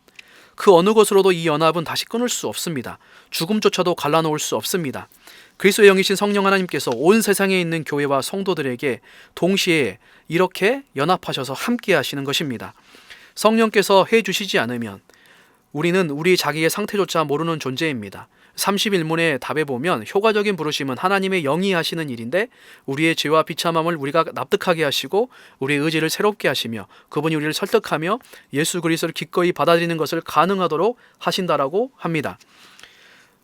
S5: 그 어느 것으로도 이 연합은 다시 끊을 수 없습니다. 죽음조차도 갈라놓을 수 없습니다. 그리스도의 영이신 성령 하나님께서 온 세상에 있는 교회와 성도들에게 동시에 이렇게 연합하셔서 함께 하시는 것입니다. 성령께서 해주시지 않으면 우리는 우리 자기의 상태조차 모르는 존재입니다. 31문의 답에 보면 효과적인 부르심은 하나님의 영이 하시는 일인데 우리의 죄와 비참함을 우리가 납득하게 하시고 우리의 의지를 새롭게 하시며 그분이 우리를 설득하며 예수 그리스도를 기꺼이 받아들이는 것을 가능하도록 하신다라고 합니다.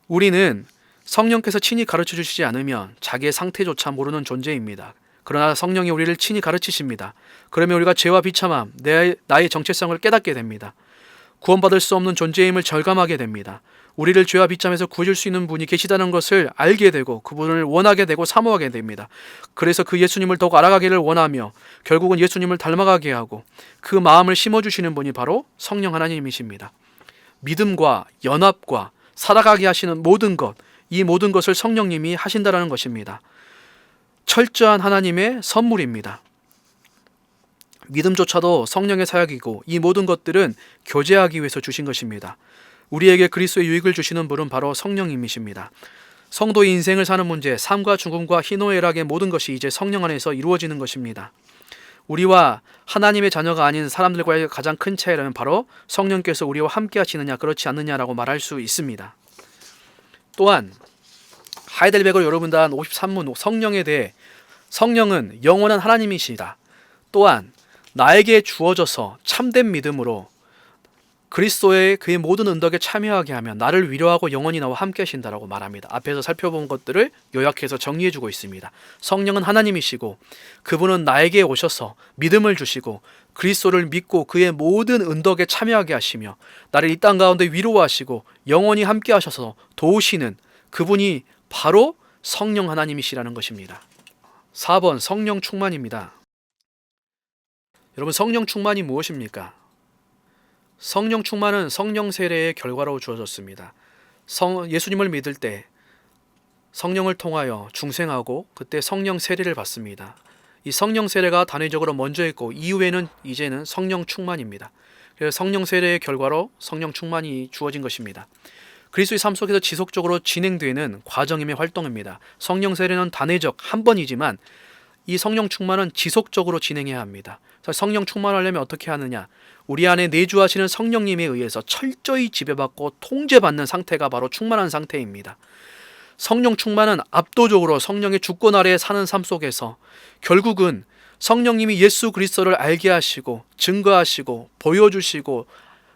S5: 우리는 성령께서 친히 가르쳐 주시지 않으면 자기의 상태조차 모르는 존재입니다. 그러나 성령이 우리를 친히 가르치십니다. 그러면 우리가 죄와 비참함, 나의 정체성을 깨닫게 됩니다. 구원받을 수 없는 존재임을 절감하게 됩니다. 우리를 죄와 비참에서 구해줄 수 있는 분이 계시다는 것을 알게 되고 그분을 원하게 되고 사모하게 됩니다. 그래서 그 예수님을 더욱 알아가기를 원하며 결국은 예수님을 닮아가게 하고 그 마음을 심어주시는 분이 바로 성령 하나님이십니다. 믿음과 연합과 살아가게 하시는 모든 것, 이 모든 것을 성령님이 하신다는 것입니다. 철저한 하나님의 선물입니다. 믿음조차도 성령의 사역이고 이 모든 것들은 교제하기 위해서 주신 것입니다. 우리에게 그리스도의 유익을 주시는 분은 바로 성령님이십니다. 성도의 인생을 사는 문제, 삶과 죽음과 희노애락의 모든 것이 이제 성령 안에서 이루어지는 것입니다. 우리와 하나님의 자녀가 아닌 사람들과의 가장 큰 차이는 바로 성령께서 우리와 함께 하시느냐 그렇지 않느냐라고 말할 수 있습니다. 또한 하이델베거 여러분단 53문 성령에 대해 성령은 영원한 하나님이시다. 또한 나에게 주어져서 참된 믿음으로 그리스도의 그의 모든 은덕에 참여하게 하면 나를 위로하고 영원히 나와 함께 하신다라고 말합니다. 앞에서 살펴본 것들을 요약해서 정리해주고 있습니다. 성령은 하나님이시고 그분은 나에게 오셔서 믿음을 주시고 그리스도를 믿고 그의 모든 은덕에 참여하게 하시며 나를 이 땅 가운데 위로하시고 영원히 함께 하셔서 도우시는 그분이 바로 성령 하나님이시라는 것입니다. 4번 성령 충만입니다. 여러분 성령 충만이 무엇입니까? 성령 충만은 성령 세례의 결과로 주어졌습니다. 예수님을 믿을 때 성령을 통하여 중생하고 그때 성령 세례를 받습니다. 이 성령 세례가 단회적으로 먼저 있고 이후에는 이제는 성령 충만입니다. 그래서 성령 세례의 결과로 성령 충만이 주어진 것입니다. 그리스도의 삶 속에서 지속적으로 진행되는 과정임의 활동입니다. 성령 세례는 단회적 한 번이지만 이 성령 충만은 지속적으로 진행해야 합니다. 성령 충만하려면 어떻게 하느냐? 우리 안에 내주하시는 성령님에 의해서 철저히 지배받고 통제받는 상태가 바로 충만한 상태입니다. 성령 충만은 압도적으로 성령의 주권 아래에 사는 삶 속에서 결국은 성령님이 예수 그리스도를 알게 하시고 증거하시고 보여주시고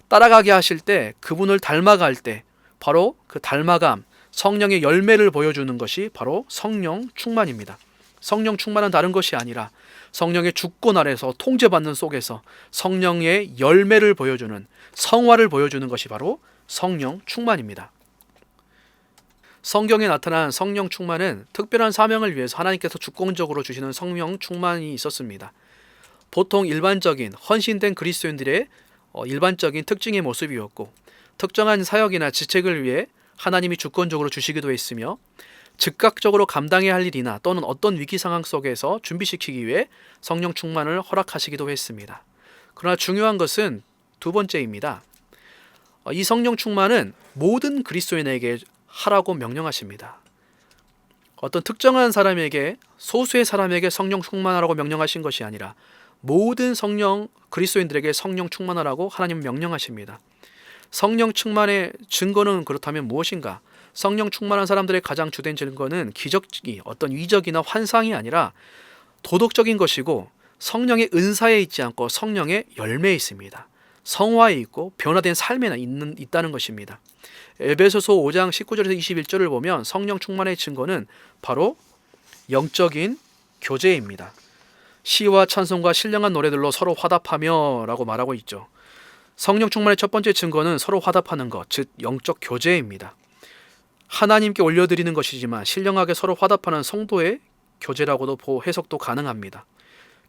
S5: 따라가게 하실 때 그분을 닮아갈 때 바로 그 닮아감, 성령의 열매를 보여주는 것이 바로 성령 충만입니다. 성령 충만은 다른 것이 아니라 성령의 주권 아래서 통제받는 속에서 성령의 열매를 보여주는 성화를 보여주는 것이 바로 성령 충만입니다. 성경에 나타난 성령 충만은 특별한 사명을 위해서 하나님께서 주권적으로 주시는 성령 충만이 있었습니다. 보통 일반적인 헌신된 그리스도인들의 일반적인 특징의 모습이었고 특정한 사역이나 직책을 위해 하나님이 주권적으로 주시기도 했으며 즉각적으로 감당해야 할 일이나 또는 어떤 위기 상황 속에서 준비시키기 위해 성령 충만을 허락하시기도 했습니다. 그러나 중요한 것은 두 번째입니다. 이 성령 충만은 모든 그리스도인에게 하라고 명령하십니다. 어떤 특정한 사람에게, 소수의 사람에게 성령 충만하라고 명령하신 것이 아니라 모든 그리스도인들에게 성령 충만하라고 하나님은 명령하십니다. 성령 충만의 증거는 그렇다면 무엇인가? 성령 충만한 사람들의 가장 주된 증거는 기적이 어떤 위적이나 환상이 아니라 도덕적인 것이고 성령의 은사에 있지 않고 성령의 열매에 있습니다. 성화에 있고 변화된 삶에 있다는 것입니다. 에베소서 5장 19절에서 21절을 보면 성령 충만의 증거는 바로 영적인 교제입니다. 시와 찬송과 신령한 노래들로 서로 화답하며 라고 말하고 있죠. 성령 충만의 첫 번째 증거는 서로 화답하는 것, 즉 영적 교제입니다. 하나님께 올려드리는 것이지만 신령하게 서로 화답하는 성도의 교제라고도 해석도 가능합니다.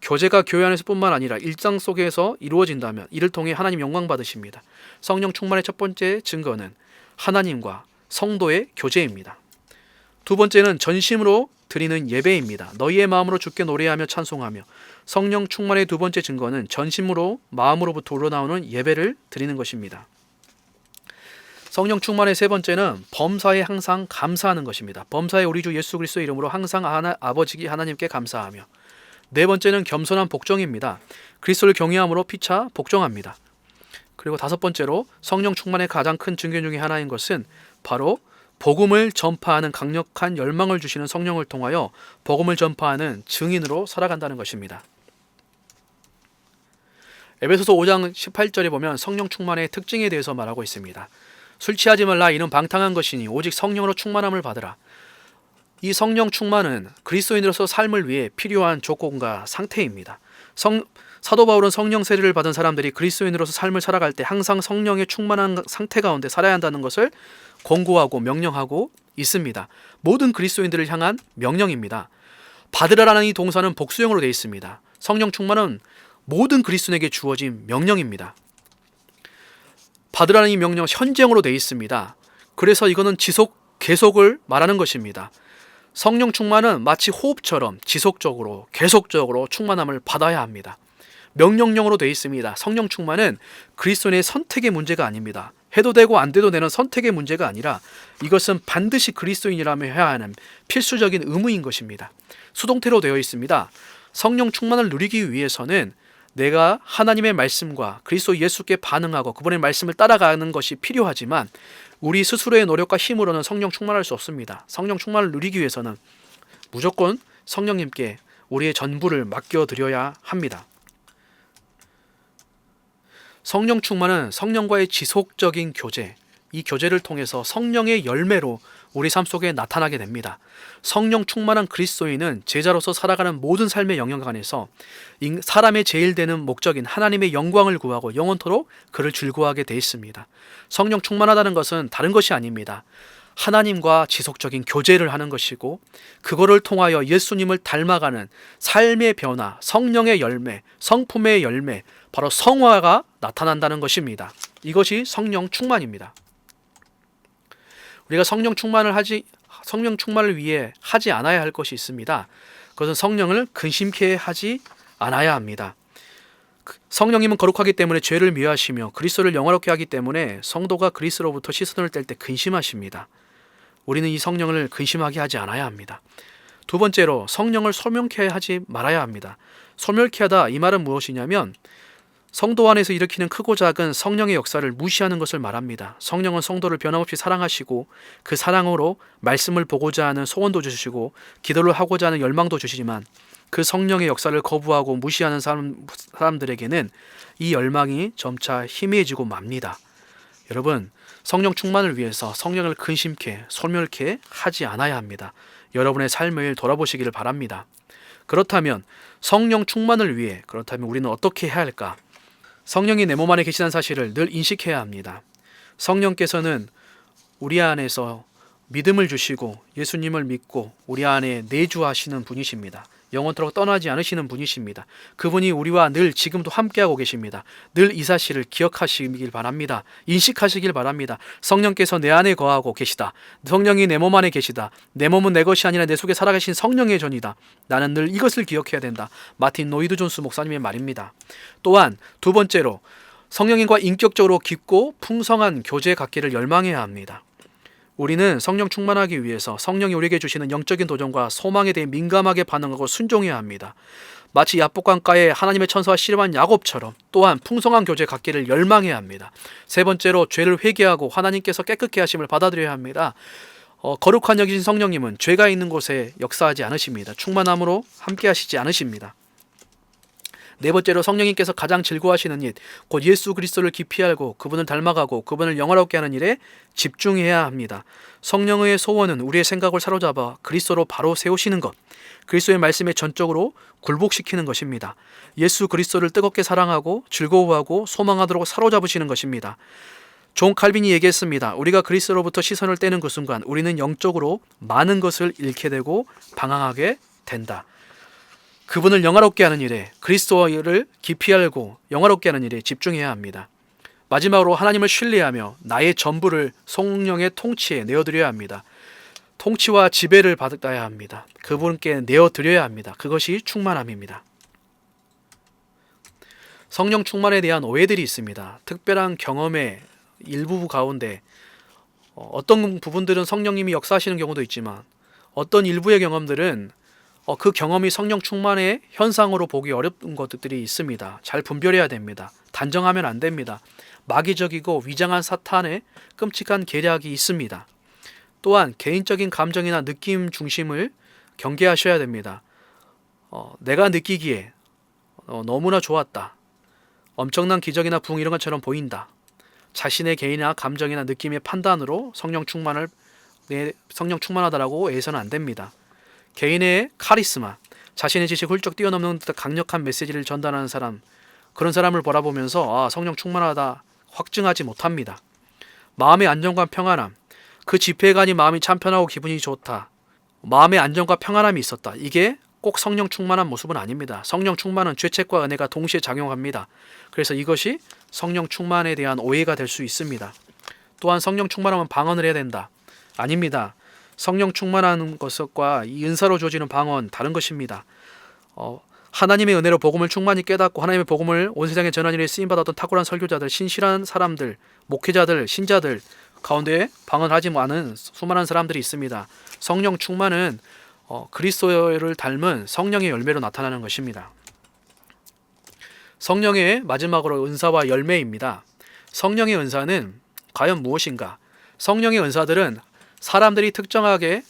S5: 교제가 교회 안에서뿐만 아니라 일상 속에서 이루어진다면 이를 통해 하나님 영광 받으십니다. 성령 충만의 첫 번째 증거는 하나님과 성도의 교제입니다. 두 번째는 전심으로 드리는 예배입니다. 너희의 마음으로 주께 노래하며 찬송하며. 성령 충만의 두 번째 증거는 전심으로 마음으로부터 우러나오는 예배를 드리는 것입니다. 성령 충만의 세 번째는 범사에 항상 감사하는 것입니다. 범사에 우리 주 예수 그리스도의 이름으로 항상 아버지 하나님께 감사하며. 네 번째는 겸손한 복종입니다. 그리스도를 경외함으로 피차 복종합니다. 그리고 다섯 번째로 성령 충만의 가장 큰 증거 중에 하나인 것은 바로 복음을 전파하는 강력한 열망을 주시는 성령을 통하여 복음을 전파하는 증인으로 살아간다는 것입니다. 에베소서 5장 18절에 보면 성령 충만의 특징에 대해서 말하고 있습니다. 술 취하지 말라, 이는 방탕한 것이니 오직 성령으로 충만함을 받으라. 이 성령 충만은 그리스도인으로서 삶을 위해 필요한 조건과 상태입니다. 사도 바울은 성령 세례를 받은 사람들이 그리스도인으로서 삶을 살아갈 때 항상 성령의 충만한 상태 가운데 살아야 한다는 것을 권고하고 명령하고 있습니다. 모든 그리스도인들을 향한 명령입니다. 받으라라는 이 동사는 복수형으로 되어 있습니다. 성령 충만은 모든 그리스도인에게 주어진 명령입니다. 받으라는 이 명령 현재형으로 되어 있습니다. 그래서 이거는 계속을 말하는 것입니다. 성령 충만은 마치 호흡처럼 지속적으로 계속적으로 충만함을 받아야 합니다. 명령형으로 되어 있습니다. 성령 충만은 그리스도인의 선택의 문제가 아닙니다. 해도 되고 안 돼도 되는 선택의 문제가 아니라 이것은 반드시 그리스도인이라면 해야 하는 필수적인 의무인 것입니다. 수동태로 되어 있습니다. 성령 충만을 누리기 위해서는 내가 하나님의 말씀과 그리스도 예수께 반응하고 그분의 말씀을 따라가는 것이 필요하지만 우리 스스로의 노력과 힘으로는 성령 충만할 수 없습니다. 성령 충만을 누리기 위해서는 무조건 성령님께 우리의 전부를 맡겨드려야 합니다. 성령 충만은 성령과의 지속적인 교제, 이 교제를 통해서 성령의 열매로 우리 삶 속에 나타나게 됩니다. 성령 충만한 그리스도인은 제자로서 살아가는 모든 삶의 영역 안에서 사람의 제일 되는 목적인 하나님의 영광을 구하고 영원토록 그를 즐거워하게 돼 있습니다. 성령 충만하다는 것은 다른 것이 아닙니다. 하나님과 지속적인 교제를 하는 것이고 그거를 통하여 예수님을 닮아가는 삶의 변화, 성령의 열매, 성품의 열매, 바로 성화가 나타난다는 것입니다. 이것이 성령 충만입니다. 우리가 성령 충만을 위해 하지 않아야 할 것이 있습니다. 그것은 성령을 근심케 하지 않아야 합니다. 성령님은 거룩하기 때문에 죄를 미워하시며 그리스도를 영화롭게 하기 때문에 성도가 그리스도로부터 시선을 뗄 때 근심하십니다. 우리는 이 성령을 근심하게 하지 않아야 합니다. 두 번째로 성령을 소멸케 하지 말아야 합니다. 소멸케 하다, 이 말은 무엇이냐면 성도 안에서 일으키는 크고 작은 성령의 역사를 무시하는 것을 말합니다. 성령은 성도를 변함없이 사랑하시고 그 사랑으로 말씀을 보고자 하는 소원도 주시고 기도를 하고자 하는 열망도 주시지만 그 성령의 역사를 거부하고 무시하는 사람들에게는 이 열망이 점차 희미해지고 맙니다. 여러분, 성령 충만을 위해서 성령을 근심케, 소멸케 하지 않아야 합니다. 여러분의 삶을 돌아보시기를 바랍니다. 그렇다면 성령 충만을 위해 우리는 어떻게 해야 할까? 성령이 내 몸 안에 계시다는 사실을 늘 인식해야 합니다. 성령께서는 우리 안에서 믿음을 주시고 예수님을 믿고 우리 안에 내주하시는 분이십니다. 영원토록 떠나지 않으시는 분이십니다. 그분이 우리와 늘 지금도 함께하고 계십니다. 늘 이 사실을 기억하시길 바랍니다. 인식하시길 바랍니다. 성령께서 내 안에 거하고 계시다. 성령이 내 몸 안에 계시다. 내 몸은 내 것이 아니라 내 속에 살아계신 성령의 전이다. 나는 늘 이것을 기억해야 된다. 마틴 노이드 존스 목사님의 말입니다. 또한 두 번째로 성령님과 인격적으로 깊고 풍성한 교제 갖기를 열망해야 합니다. 우리는 성령 충만하기 위해서 성령이 우리에게 주시는 영적인 도전과 소망에 대해 민감하게 반응하고 순종해야 합니다. 마치 야복강가에 하나님의 천사와 씨름한 야곱처럼 또한 풍성한 교제 갖기를 열망해야 합니다. 세 번째로 죄를 회개하고 하나님께서 깨끗게 하심을 받아들여야 합니다. 거룩한 여기신 성령님은 죄가 있는 곳에 역사하지 않으십니다. 충만함으로 함께 하시지 않으십니다. 네 번째로 성령님께서 가장 즐거워하시는 일, 곧 예수 그리스도를 깊이 알고 그분을 닮아가고 그분을 영화롭게 하는 일에 집중해야 합니다. 성령의 소원은 우리의 생각을 사로잡아 그리스도로 바로 세우시는 것, 그리스도의 말씀에 전적으로 굴복시키는 것입니다. 예수 그리스도를 뜨겁게 사랑하고 즐거워하고 소망하도록 사로잡으시는 것입니다. 존 칼빈이 얘기했습니다. 우리가 그리스도로부터 시선을 떼는 그 순간 우리는 영적으로 많은 것을 잃게 되고 방황하게 된다. 그분을 영화롭게 하는 일에, 그리스도를 깊이 알고 영화롭게 하는 일에 집중해야 합니다. 마지막으로 하나님을 신뢰하며 나의 전부를 성령의 통치에 내어드려야 합니다. 통치와 지배를 받아야 합니다. 그분께 내어드려야 합니다. 그것이 충만함입니다. 성령 충만에 대한 오해들이 있습니다. 특별한 경험의 일부 가운데 어떤 부분들은 성령님이 역사하시는 경우도 있지만 어떤 일부의 경험들은 그 경험이 성령 충만의 현상으로 보기 어려운 것들이 있습니다. 잘 분별해야 됩니다. 단정하면 안 됩니다. 마귀적이고 위장한 사탄의 끔찍한 계략이 있습니다. 또한 개인적인 감정이나 느낌 중심을 경계하셔야 됩니다. 내가 느끼기에 너무나 좋았다. 엄청난 기적이나 부흥 이런 것처럼 보인다. 자신의 개인이나 감정이나 느낌의 판단으로 성령 충만하다라고 해서는 안 됩니다. 개인의 카리스마, 자신의 지식 훌쩍 뛰어넘는 듯한 강력한 메시지를 전달하는 사람, 그런 사람을 바라보면서 성령 충만하다 확증하지 못합니다. 마음의 안정과 평안함, 그 집회에 가니 마음이 참 편하고 기분이 좋다. 마음의 안정과 평안함이 있었다. 이게 꼭 성령 충만한 모습은 아닙니다. 성령 충만은 죄책과 은혜가 동시에 작용합니다. 그래서 이것이 성령 충만에 대한 오해가 될 수 있습니다. 또한 성령 충만하면 방언을 해야 된다. 아닙니다. 성령 충만한 것과 이 은사로 주어지는 방언 다른 것입니다. 하나님의 은혜로 복음을 충만히 깨닫고 하나님의 복음을 온 세상에 전하는 일에 쓰임받았던 탁월한 설교자들, 신실한 사람들, 목회자들, 신자들 가운데 방언을 하지 않은 수많은 사람들이 있습니다. 성령 충만은 그리스도를 닮은 성령의 열매로 나타나는 것입니다. 성령의 마지막으로 은사와 열매입니다. 성령의 은사는 과연 무엇인가? 성령의 은사들은 사람들이 특정하게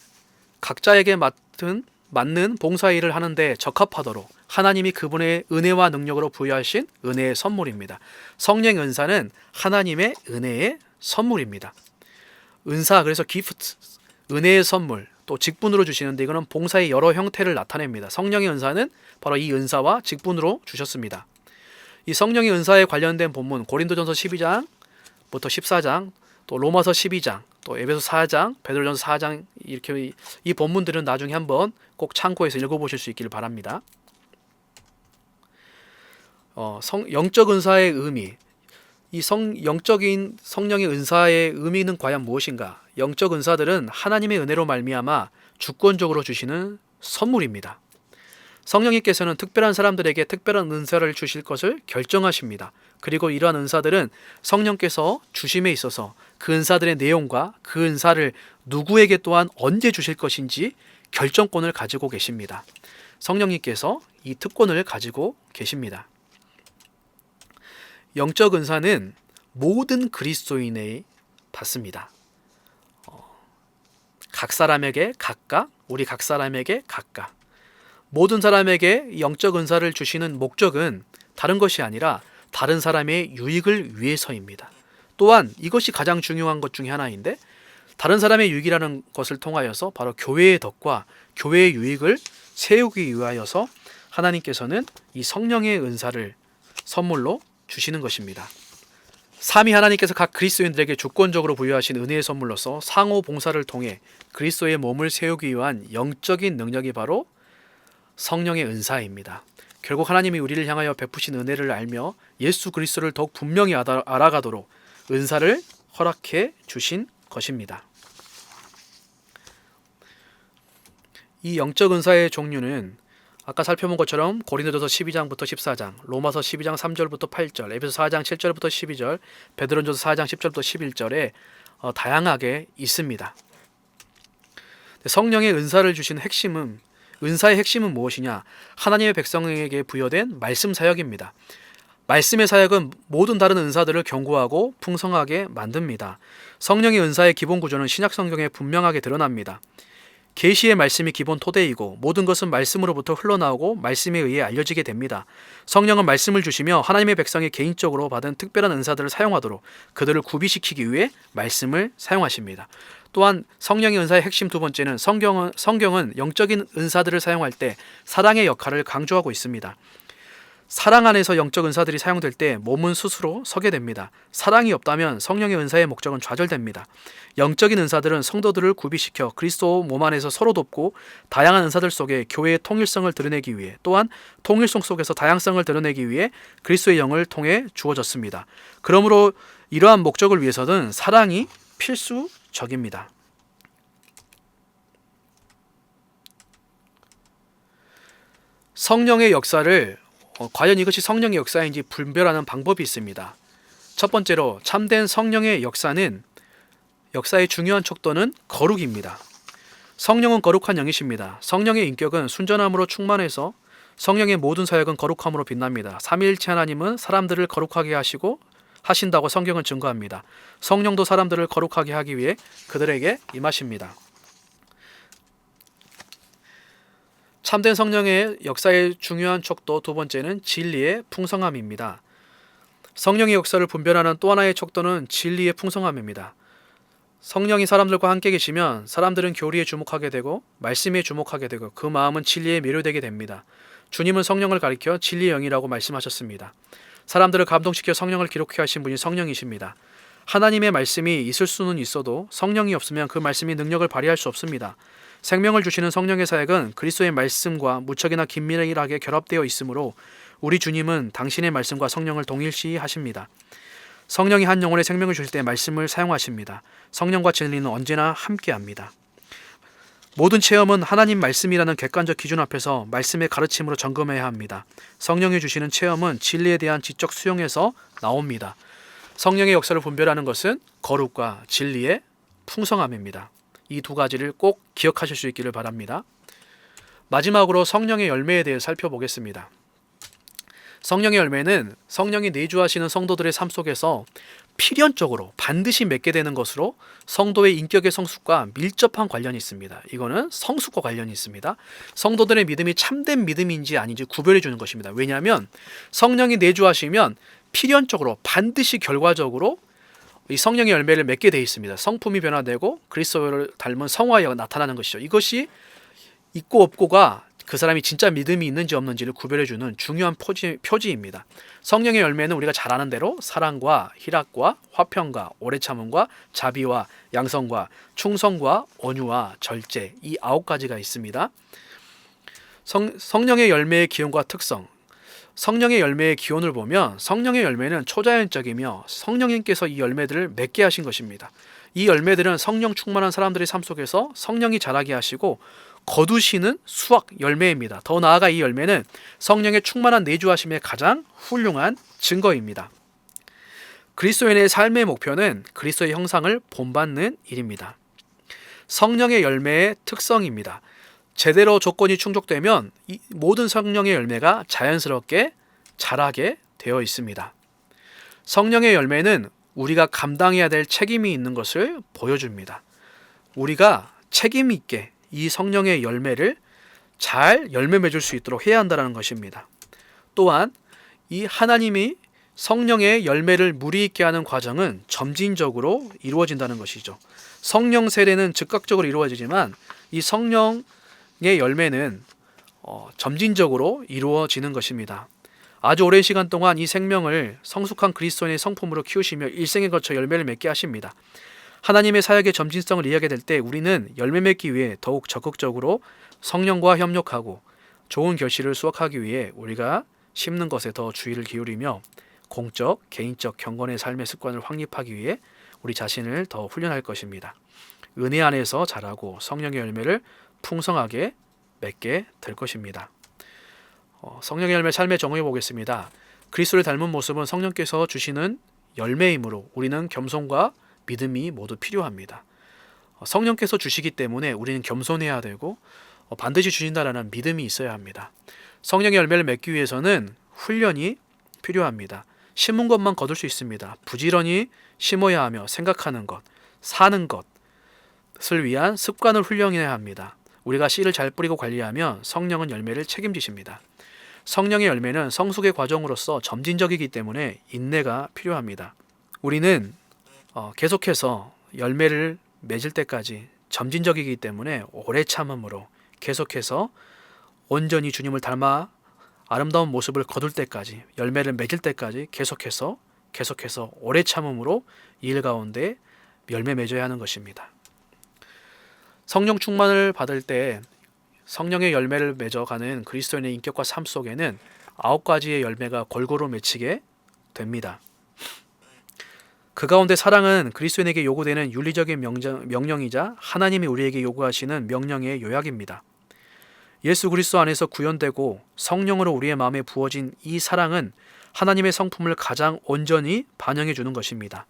S5: 각자에게 맞는 봉사일을 하는데 적합하도록 하나님이 그분의 은혜와 능력으로 부여하신 은혜의 선물입니다. 성령의 은사는 하나님의 은혜의 선물입니다. 은사, 그래서 기프트, 은혜의 선물, 또 직분으로 주시는데 이거는 봉사의 여러 형태를 나타냅니다. 성령의 은사는 바로 이 은사와 직분으로 주셨습니다. 이 성령의 은사에 관련된 본문 고린도전서 12장부터 14장, 또 로마서 12장, 또 에베소 4장, 베드로전서 4장 이렇게 이 본문들은 나중에 한번 꼭 참고해서 읽어보실 수 있기를 바랍니다. 영적 은사의 의미, 이 영적인 성령의 은사의 의미는 과연 무엇인가? 영적 은사들은 하나님의 은혜로 말미암아 주권적으로 주시는 선물입니다. 성령님께서는 특별한 사람들에게 특별한 은사를 주실 것을 결정하십니다. 그리고 이러한 은사들은 성령께서 주심에 있어서 그 은사들의 내용과 그 은사를 누구에게 또한 언제 주실 것인지 결정권을 가지고 계십니다. 성령님께서 이 특권을 가지고 계십니다. 영적 은사는 모든 그리스도인이 받습니다. 각 사람에게 각각, 우리 각 사람에게 각각. 모든 사람에게 영적 은사를 주시는 목적은 다른 것이 아니라 다른 사람의 유익을 위해서입니다. 또한 이것이 가장 중요한 것 중에 하나인데 다른 사람의 유익이라는 것을 통하여서 바로 교회의 덕과 교회의 유익을 세우기 위하여서 하나님께서는 이 성령의 은사를 선물로 주시는 것입니다. 삼위 하나님께서 각 그리스도인들에게 주권적으로 부여하신 은혜의 선물로서 상호 봉사를 통해 그리스도의 몸을 세우기 위한 영적인 능력이 바로 성령의 은사입니다. 결국 하나님이 우리를 향하여 베푸신 은혜를 알며 예수 그리스도를 더욱 분명히 알아가도록 은사를 허락해 주신 것입니다. 이 영적 은사의 종류는 아까 살펴본 것처럼 고린도전서 12장부터 14장, 로마서 12장 3절부터 8절, 에베소 4장 7절부터 12절, 베드로전서 4장 10절부터 11절에 다양하게 있습니다. 성령의 은사를 주신 은사의 핵심은 무엇이냐? 하나님의 백성에게 부여된 말씀 사역입니다. 말씀의 사역은 모든 다른 은사들을 견고하고 풍성하게 만듭니다. 성령의 은사의 기본 구조는 신약 성경에 분명하게 드러납니다. 계시의 말씀이 기본 토대이고 모든 것은 말씀으로부터 흘러나오고 말씀에 의해 알려지게 됩니다. 성령은 말씀을 주시며 하나님의 백성이 개인적으로 받은 특별한 은사들을 사용하도록 그들을 구비시키기 위해 말씀을 사용하십니다. 또한 성령의 은사의 핵심 두 번째는 성경은 영적인 은사들을 사용할 때 사랑의 역할을 강조하고 있습니다. 사랑 안에서 영적 은사들이 사용될 때 몸은 스스로 서게 됩니다. 사랑이 없다면 성령의 은사의 목적은 좌절됩니다. 영적인 은사들은 성도들을 구비시켜 그리스도 몸 안에서 서로 돕고 다양한 은사들 속에 교회의 통일성을 드러내기 위해 또한 통일성 속에서 다양성을 드러내기 위해 그리스도의 영을 통해 주어졌습니다. 그러므로 이러한 목적을 위해서는 사랑이 필수적입니다. 성령의 역사를 과연 이것이 성령의 역사인지 분별하는 방법이 있습니다. 첫 번째로 참된 성령의 역사의 중요한 척도는 거룩입니다. 성령은 거룩한 영이십니다. 성령의 인격은 순전함으로 충만해서 성령의 모든 사역은 거룩함으로 빛납니다. 삼위일체 하나님은 사람들을 거룩하게 하신다고 성경은 증거합니다. 성령도 사람들을 거룩하게 하기 위해 그들에게 임하십니다. 참된 성령의 역사의 중요한 척도 두 번째는 진리의 풍성함입니다. 성령의 역사를 분별하는 또 하나의 척도는 진리의 풍성함입니다. 성령이 사람들과 함께 계시면 사람들은 교리에 주목하게 되고 말씀에 주목하게 되고 그 마음은 진리에 매료되게 됩니다. 주님은 성령을 가리켜 진리의 영이라고 말씀하셨습니다. 사람들을 감동시켜 성령을 기록해 하신 분이 성령이십니다. 하나님의 말씀이 있을 수는 있어도 성령이 없으면 그 말씀이 능력을 발휘할 수 없습니다. 생명을 주시는 성령의 사역은 그리스도의 말씀과 무척이나 긴밀하게 결합되어 있으므로 우리 주님은 당신의 말씀과 성령을 동일시 하십니다. 성령이 한 영혼의 생명을 주실 때 말씀을 사용하십니다. 성령과 진리는 언제나 함께합니다. 모든 체험은 하나님 말씀이라는 객관적 기준 앞에서 말씀의 가르침으로 점검해야 합니다. 성령이 주시는 체험은 진리에 대한 지적 수용에서 나옵니다. 성령의 역사를 분별하는 것은 거룩과 진리의 풍성함입니다. 이 두 가지를 꼭 기억하실 수 있기를 바랍니다. 마지막으로 성령의 열매에 대해 살펴보겠습니다. 성령의 열매는 성령이 내주하시는 성도들의 삶 속에서 필연적으로 반드시 맺게 되는 것으로 성도의 인격의 성숙과 밀접한 관련이 있습니다. 이거는 성숙과 관련이 있습니다. 성도들의 믿음이 참된 믿음인지 아닌지 구별해 주는 것입니다. 왜냐하면 성령이 내주하시면 필연적으로 반드시 결과적으로 이 성령의 열매를 맺게 되어 있습니다. 성품이 변화되고 그리스도를 닮은 성화가 나타나는 것이죠. 이것이 있고 없고가 그 사람이 진짜 믿음이 있는지 없는지를 구별해주는 중요한 표지입니다. 성령의 열매는 우리가 잘 아는 대로 사랑과 희락과 화평과 오래 참음과 자비와 양성과 충성과 온유와 절제 이 9가지가 있습니다. 성령의 열매의 기원과 특성 성령의 열매의 기원을 보면 성령의 열매는 초자연적이며 성령님께서 이 열매들을 맺게 하신 것입니다. 이 열매들은 성령 충만한 사람들의 삶 속에서 성령이 자라게 하시고 거두시는 수확 열매입니다. 더 나아가 이 열매는 성령의 충만한 내주하심의 가장 훌륭한 증거입니다. 그리스도인의 삶의 목표는 그리스도의 형상을 본받는 일입니다. 성령의 열매의 특성입니다. 제대로 조건이 충족되면 이 모든 성령의 열매가 자연스럽게 자라게 되어 있습니다. 성령의 열매는 우리가 감당해야 될 책임이 있는 것을 보여줍니다. 우리가 책임 있게 이 성령의 열매를 잘 열매 맺을 수 있도록 해야 한다는 것입니다. 또한 이 하나님이 성령의 열매를 무리 있게 하는 과정은 점진적으로 이루어진다는 것이죠. 성령 세례는 즉각적으로 이루어지지만 이 성령의 열매는 점진적으로 이루어지는 것입니다. 아주 오랜 시간 동안 이 생명을 성숙한 그리스도인의 성품으로 키우시며 일생에 거쳐 열매를 맺게 하십니다. 하나님의 사역의 점진성을 이해하게 될 때 우리는 열매 맺기 위해 더욱 적극적으로 성령과 협력하고 좋은 결실을 수확하기 위해 우리가 심는 것에 더 주의를 기울이며 공적, 개인적 경건의 삶의 습관을 확립하기 위해 우리 자신을 더 훈련할 것입니다. 은혜 안에서 자라고 성령의 열매를 풍성하게 맺게 될 것입니다. 성령의 열매 삶에 적용해 보겠습니다. 그리스도를 닮은 모습은 성령께서 주시는 열매이므로 우리는 겸손과 믿음이 모두 필요합니다. 성령께서 주시기 때문에 우리는 겸손해야 되고 반드시 주신다라는 믿음이 있어야 합니다. 성령의 열매를 맺기 위해서는 훈련이 필요합니다. 심은 것만 거둘 수 있습니다. 부지런히 심어야 하며 생각하는 것, 사는 것을 위한 습관을 훈련해야 합니다. 우리가 씨를 잘 뿌리고 관리하면 성령은 열매를 책임지십니다. 성령의 열매는 성숙의 과정으로서 점진적이기 때문에 인내가 필요합니다. 우리는 계속해서 열매를 맺을 때까지 점진적이기 때문에 오래 참음으로 계속해서 온전히 주님을 닮아 아름다운 모습을 거둘 때까지, 열매를 맺을 때까지 계속해서 오래 참음으로 이 일 가운데 열매 맺어야 하는 것입니다. 성령 충만을 받을 때 성령의 열매를 맺어가는 그리스도인의 인격과 삶 속에는 9가지의 열매가 골고루 맺히게 됩니다. 그 가운데 사랑은 그리스도인에게 요구되는 윤리적인 명령이자 하나님이 우리에게 요구하시는 명령의 요약입니다. 예수 그리스도 안에서 구현되고 성령으로 우리의 마음에 부어진 이 사랑은 하나님의 성품을 가장 온전히 반영해 주는 것입니다.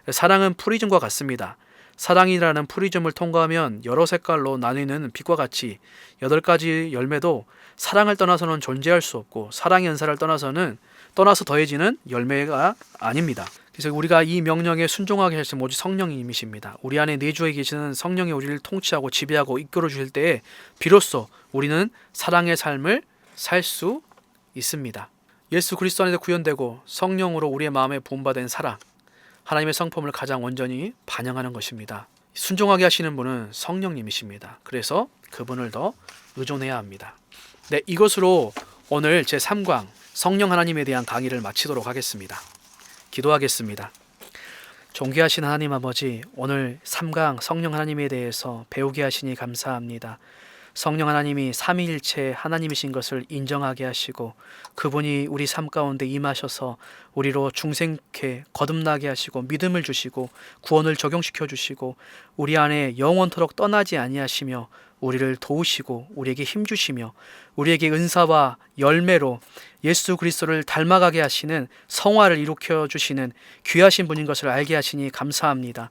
S5: 사랑은 프리즘과 같습니다. 사랑이라는 프리즘을 통과하면 여러 색깔로 나뉘는 빛과 같이 8가지 열매도 사랑을 떠나서는 존재할 수 없고 사랑의 은사를 떠나서 더해지는 열매가 아닙니다. 그래서 우리가 이 명령에 순종하게 하시는 오직 성령님이십니다. 우리 안에 내주해 계시는 성령이 우리를 통치하고 지배하고 이끌어 주실 때에 비로소 우리는 사랑의 삶을 살 수 있습니다. 예수 그리스도 안에서 구현되고 성령으로 우리의 마음에 부음받은 사랑, 하나님의 성품을 가장 온전히 반영하는 것입니다. 순종하게 하시는 분은 성령님이십니다. 그래서 그분을 더 의존해야 합니다. 네, 이것으로 오늘 제3강 성령 하나님에 대한 강의를 마치도록 하겠습니다. 기도하겠습니다. 존귀하신 하나님 아버지, 오늘 3강 성령 하나님에 대해서 배우게 하시니 감사합니다. 성령 하나님이 삼위일체 하나님이신 것을 인정하게 하시고 그분이 우리 삶 가운데 임하셔서 우리로 중생케 거듭나게 하시고 믿음을 주시고 구원을 적용시켜 주시고 우리 안에 영원토록 떠나지 아니하시며 우리를 도우시고 우리에게 힘주시며 우리에게 은사와 열매로 예수 그리스도를 닮아가게 하시는 성화를 일으켜 주시는 귀하신 분인 것을 알게 하시니 감사합니다.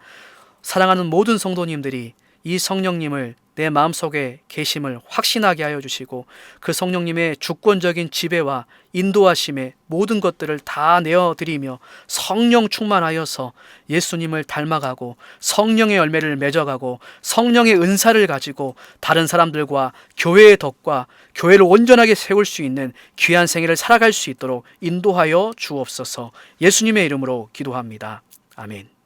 S5: 사랑하는 모든 성도님들이 이 성령님을 내 마음속에 계심을 확신하게 하여 주시고 그 성령님의 주권적인 지배와 인도하심의 모든 것들을 다 내어드리며 성령 충만하여서 예수님을 닮아가고 성령의 열매를 맺어가고 성령의 은사를 가지고 다른 사람들과 교회의 덕과 교회를 온전하게 세울 수 있는 귀한 생애를 살아갈 수 있도록 인도하여 주옵소서. 예수님의 이름으로 기도합니다. 아멘.